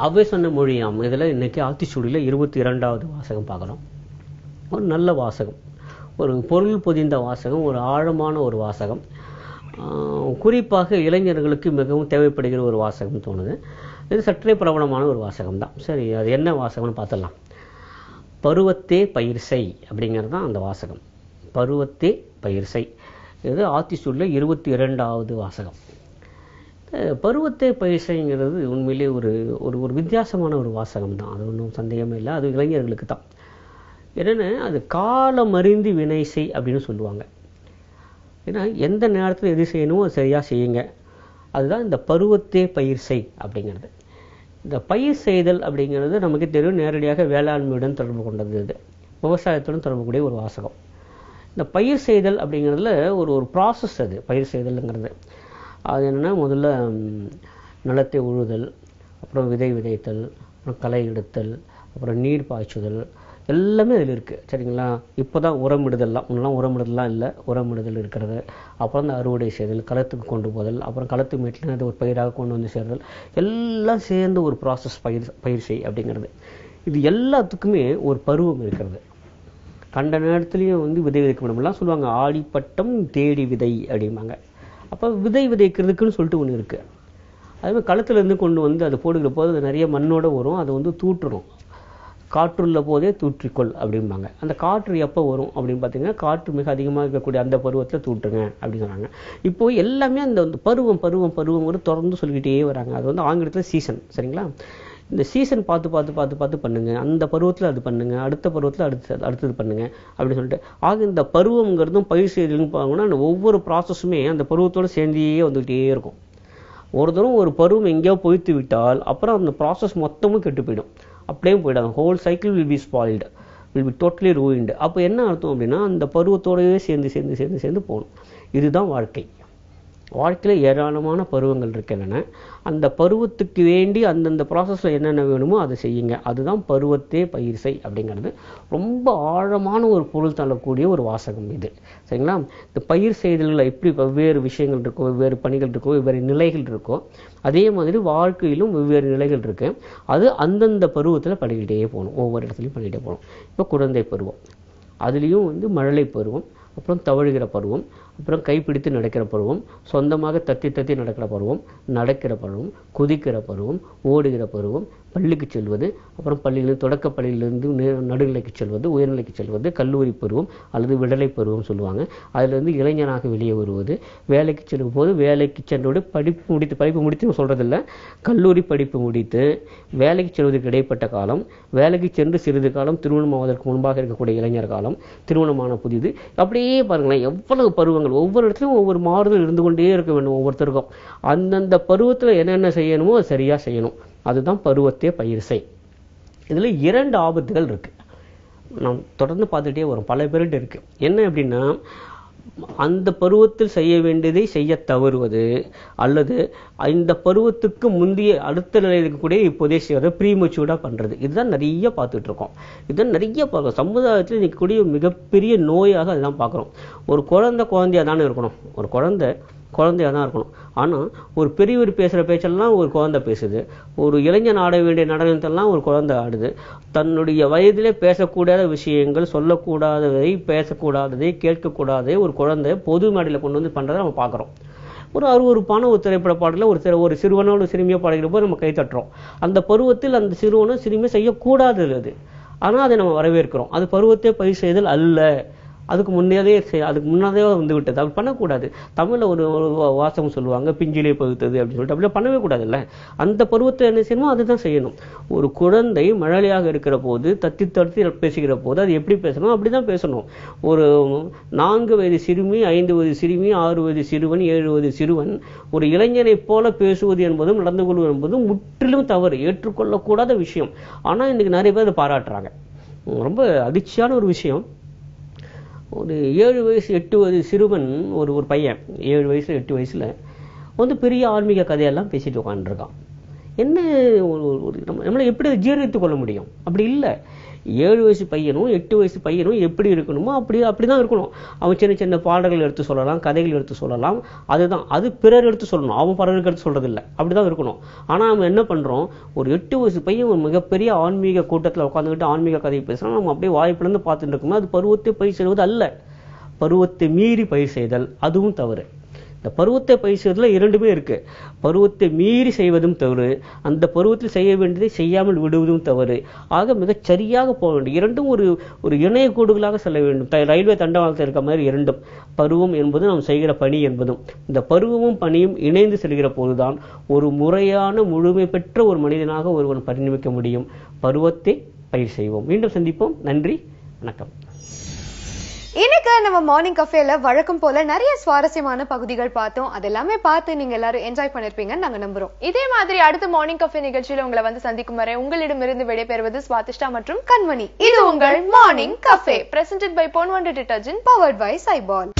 அவ்வை சொன்ன மொழியாம் இதில் இன்னைக்கு ஆத்திச்சூடியில் 22வது வாசகம் பார்க்குறோம். ஒரு நல்ல வாசகம், ஒரு பொருள் பொதிந்த வாசகம், ஒரு ஆழமான ஒரு வாசகம், குறிப்பாக இளைஞர்களுக்கு மிகவும் தேவைப்படுகிற ஒரு வாசகம் தோணுது. இது சற்றே பிரபலமான ஒரு வாசகம் தான். சரி, அது என்ன வாசகம்னு பார்த்துடலாம். பருவத்தே பயிர் செய் அப்படிங்கிறது தான் அந்த வாசகம். பருவத்தே பயிர் செய், இது ஆத்திச்சூடியில் 22வது வாசகம். பருவத்தை பயிற்சிங்கிறது உண்மையிலே ஒரு ஒரு வித்தியாசமான ஒரு வாசகம் தான். அது ஒன்றும் சந்தேகமே இல்லை. அது இளைஞர்களுக்கு தான். என்னென்னா அது காலம் அறிந்து வினை செய் அப்படின்னு சொல்லுவாங்க. ஏன்னா எந்த நேரத்தில் எது செய்யணுமோ அது சரியாக செய்யுங்க. அதுதான் இந்த பருவத்தே பயிர் செய் அப்படிங்கிறது. இந்த பயிர் செய்தல் அப்படிங்கிறது நமக்கு தெரியும், நேரடியாக வேளாண்மையுடன் தொடர்பு கொண்டது. இது விவசாயத்துடன் தொடர்புக்கூடிய ஒரு வாசகம். இந்த பயிர் செய்தல் அப்படிங்கிறதுல ஒரு ப்ராசஸ். அது பயிர் செய்தல்ங்கிறது அது என்னென்னா, முதல்ல நிலத்தை உழுதல், அப்புறம் விதை விதைத்தல், அப்புறம் களை எடுத்தல், அப்புறம் நீர் பாய்ச்சுதல் எல்லாமே அதில் இருக்குது. சரிங்களா? இப்போ தான் உரமிடுதல்லாம், முன்னெல்லாம் உரமிடுதல்லாம் இல்லை, உரமிடுதல் இருக்கிறது. அப்புறம் அந்த அறுவடை செய்தல், களத்துக்கு கொண்டு போதல், அப்புறம் களத்து மேட்டில் அது ஒரு பயிராக கொண்டு வந்து சேர்தல், எல்லாம் சேர்ந்து ஒரு ப்ராசஸ் பயிர் செய் அப்படிங்கிறது. இது எல்லாத்துக்குமே ஒரு பருவம் இருக்கிறது. கண்ட நேரத்துலையும் வந்து விதை விதைக்க முடியும்லாம் சொல்லுவாங்க. ஆடிப்பட்டம் தேடி விதை அப்படிம்பாங்க. அப்போ விதை விதைக்கிறதுக்குன்னு சொல்லிட்டு ஒன்று இருக்குது. அதேமாதிரி களத்துலேருந்து கொண்டு வந்து அதை போடுகிற போது அது நிறைய மண்ணோட வரும், அதை வந்து தூற்றணும். காற்றுள்ள போதே தூற்றிக்கொள் அப்படிம்பாங்க. அந்த காற்று எப்போ வரும் அப்படின்னு பார்த்தீங்கன்னா, காற்று மிக அதிகமாக இருக்கக்கூடிய அந்த பருவத்தில் தூற்றுங்க அப்படின்னு சொன்னாங்க. இப்போ எல்லாமே அந்த பருவம் பருவம் பருவம் ஒரு தொடர்ந்து சொல்லிக்கிட்டே வராங்க. அது வந்து ஆங்கிலத்தில் சீசன். சரிங்களா? இந்த சீசன் பார்த்து பார்த்து பார்த்து பார்த்து பண்ணுங்க, அந்த பருவத்தில் அது பண்ணுங்க, அடுத்த பருவத்தில் அடுத்தது பண்ணுங்க அப்படின்னு சொல்லிட்டு. ஆக இந்த பருவங்கிறதும் பயிர் செய்தலும் பார்த்தோம்னா அந்த ஒவ்வொரு ப்ராசஸுமே அந்த பருவத்தோடு சேர்ந்தே வந்துக்கிட்டே இருக்கும். ஒரு தரம் ஒரு பருவம் எங்கேயோ பொய்த்து விட்டால் அப்புறம் அந்த ப்ராசஸ் மொத்தமும் கெட்டு போயிடும், அப்படியே போயிடும். Whole cycle will be spoiled, will be totally ruined. அப்போ என்ன அர்த்தம் அப்படின்னா, அந்த பருவத்தோடவே சேர்ந்து சேர்ந்து சேர்ந்து சேர்ந்து போகணும். இதுதான் வாழ்க்கை. வாழ்க்கையில் ஏராளமான பருவங்கள் இருக்கின்றன. அந்த பருவத்துக்கு வேண்டி அந்தந்த ப்ராசஸில் என்னென்ன வேணுமோ அதை செய்யுங்க. அதுதான் பருவத்தே பயிர் செய் அப்படிங்கிறது. ரொம்ப ஆழமான ஒரு பொருள் தள்ளக்கூடிய ஒரு வாசகம் இது. சரிங்களா? இந்த பயிர் செய்தல்களில் எப்படி வெவ்வேறு விஷயங்கள் இருக்கோ, வெவ்வேறு பணிகள் இருக்கோ, வெவ்வேறு நிலைகள் இருக்கோ, அதே மாதிரி வாழ்க்கையிலும் வெவ்வேறு நிலைகள் இருக்கு. அது அந்தந்த பருவத்தில் பண்ணிக்கிட்டே போகணும், ஒவ்வொரு இடத்துலையும் பண்ணிக்கிட்டே போகணும். இப்போ குழந்தை பருவம், அதுலேயும் வந்து மழலை பருவம், அப்புறம் தவழுகிற பருவம், அப்புறம் கைப்பிடித்து நடக்கிற பருவம், சொந்தமாக தத்தி தத்தி நடக்கிற பருவம், நடக்கிற பருவம், குதிக்கிற பருவம், ஓடுகிற பருவம், பள்ளிக்கு செல்வது, அப்புறம் பள்ளியிலிருந்து தொடக்க பள்ளியிலிருந்து நடுநிலைக்கு செல்வது, உயர்நிலைக்கு செல்வது, கல்லூரி பருவம் அல்லது விடலை பருவம் சொல்லுவாங்க. அதிலிருந்து இளைஞனாக வெளியே வருவது, வேலைக்கு செல்லும் போது வேலைக்கு சென்றோடு படிப்பு முடித்து சொல்றதில்ல, கல்லூரி படிப்பு முடித்து வேலைக்கு செல்வதற்கு இடைப்பட்ட காலம், வேலைக்கு சென்று சிறிது காலம் திருமணமாவதற்கு முன்பாக இருக்கக்கூடிய இளைஞர் காலம், திருமணமான புதிது, அப்படியே பாருங்களேன் எவ்வளவு பருவங்கள். ஒவ்வொரு இடத்துலையும் ஒவ்வொரு மாறுதல் இருந்து கொண்டே இருக்க வேண்டும். ஒவ்வொருத்தருக்கும் அந்தந்த பருவத்தில் என்னென்ன செய்யணுமோ அது சரியா செய்யணும். அதுதான் பருவத்தே பயிர் செய். இதுல 2 ஆபத்துகள் இருக்கு, நாம் தொடர்ந்து பார்த்துட்டே வரும், பல பேர்கிட்ட இருக்கு. என்ன அப்படின்னா, அந்த பருவத்தில் செய்ய வேண்டியதை செய்ய தவறுவது, அல்லது இந்த பருவத்துக்கு முந்தைய அடுத்த நிலையில் இருக்கக்கூடிய இப்போதே செய்வதை ப்ரீமெச்சூர்டா பண்றது. இதுதான் நிறைய பார்த்துட்டு இருக்கோம். இதுதான் நிறைய பார்க்கணும். சமுதாயத்தில் நிற்கக்கூடிய மிகப்பெரிய நோயாக அதுதான் பார்க்குறோம். ஒரு குழந்தையா தானே இருக்கணும், ஒரு குழந்தையா தான் இருக்கணும். ஆனால் ஒரு பெரியவர் பேசுகிற பேச்செல்லாம் ஒரு குழந்தை பேசுது, ஒரு இளைஞன் ஆட வேண்டிய நடனத்தெல்லாம் ஒரு குழந்தை ஆடுது. தன்னுடைய வயதிலே பேசக்கூடாத விஷயங்கள், சொல்லக்கூடாததை, பேசக்கூடாததை, கேட்கக்கூடாததை ஒரு குழந்தை பொது மேடையில் கொண்டு வந்து பண்ணுறதை நம்ம பார்க்குறோம். ஒரு அருவருப்பான ஒரு திரைப்பட பாடலில் ஒரு சிறுவனோட சிறுமியை பாடுகிற போது நம்ம கை தட்டுறோம். அந்த பருவத்தில் அந்த சிறுவனோ சிறுமியை செய்யக்கூடாதது அது, ஆனால் அதை நம்ம வரவேற்கிறோம். அது பருவத்தை பயிர் செய்தல் அல்ல, அதுக்கு முன்னாடியே வந்து விட்டது. அப்படி பண்ணக்கூடாது. தமிழ்ல ஒரு வாசகம் சொல்லுவாங்க, பிஞ்சிலே பகுத்தது அப்படின்னு சொல்லிட்டு. அப்படியே பண்ணவே கூடாதுல்ல. அந்த பருவத்தை என்ன செய்யணுமோ அதுதான் செய்யணும். ஒரு குழந்தை மழலையாக இருக்கிற போது, தத்தி தடுத்து பேசுகிற போது அது எப்படி பேசணும் அப்படிதான் பேசணும். ஒரு 4 வயது சிறுமி, 5 வயது சிறுமி, 6 வயது சிறுவன், 7 வயது சிறுவன் ஒரு இளைஞனை போல பேசுவது என்பதும் நடந்து கொள்வது என்பதும் முற்றிலும் தவறு, ஏற்றுக்கொள்ளக்கூடாத விஷயம். ஆனா இன்னைக்கு நிறைய பேர் அதை பாராட்டுறாங்க. ரொம்ப அதிர்ச்சியான ஒரு விஷயம். ஒரு 7 வயசு 8 வயது சிறுவன், ஒரு பையன் 7 வயசு 8 வயசுல வந்து பெரிய ஆன்மீக கதையெல்லாம் பேசிட்டு உட்காந்துருக்கான். என்ன நம்மளை எப்படி ஜீரணித்துக் கொள்ள முடியும்? அப்படி இல்லை. 7 வயசு பையனும் 8 வயசு பையனும் எப்படி இருக்கணுமோ அப்படிதான் இருக்கணும். அவன் சின்ன சின்ன பாடல்கள் எடுத்து சொல்லலாம், கதைகள் எடுத்து சொல்லலாம். அதுதான், அது பிறர் எடுத்து சொல்லணும், அவன் பிறருக்கு எடுத்து சொல்றது இல்லை. அப்படிதான் இருக்கணும். ஆனா நம்ம என்ன பண்றோம், ஒரு 8 வயசு பையன் ஒரு மிகப்பெரிய ஆன்மீக கூட்டத்தில் உட்காந்துக்கிட்டு ஆன்மீக கதையை பேசுறோம். நம்ம அப்படியே வாய்ப்பிலிருந்து பார்த்துட்டு இருக்கோம். அது பருவத்தை பயிர் செய்வது அல்ல, பருவத்தை மீறி பயிர் செய்தல், அதுவும் தவறு. இந்த பருவத்தை பயிர் செய்வதில் 2மே இருக்கு. பருவத்தை மீறி செய்வதும் தவறு, அந்த பருவத்தில் செய்ய வேண்டியதை செய்யாமல் விடுவதும் தவறு. ஆக மிகச் சரியாக போக வேண்டும். 2ம் ஒரு இணைய கோடுகளாக செல்ல வேண்டும். ரயில்வே தண்டவாளத்தில் இருக்க மாதிரி 2ம், பருவம் என்பது நாம் செய்கிற பணி என்பதும். இந்த பருவமும் பணியும் இணைந்து செல்கிற போதுதான் ஒரு முறையான முழுமை பெற்ற ஒரு மனிதனாக ஒருவன் பரிணமிக்க முடியும். பருவத்தை பயிர் செய்வோம். மீண்டும் சந்திப்போம். நன்றி, வணக்கம். இன்னைக்கு நம்ம மார்னிங் கஃபேல வழக்கம் போல நிறைய சுவாரஸ்யமான பகுதிகள் பார்த்தோம். அதெல்லாமே பார்த்து நீங்க எல்லாரும் என்ஜாய் பண்ணிருப்பீங்கன்னு நாங்க நம்புறோம். இதே மாதிரி அடுத்த மார்னிங் கஃபே நிகழ்ச்சியில உங்களை வந்து சந்திக்கும் வரை உங்களிடமிருந்து விடைபெறுவது ஸ்வாதிஷ்டா மற்றும் கண்மணி. இது உங்கள் morning cafe, presented by Ponvandu detergent, powered by Saibol.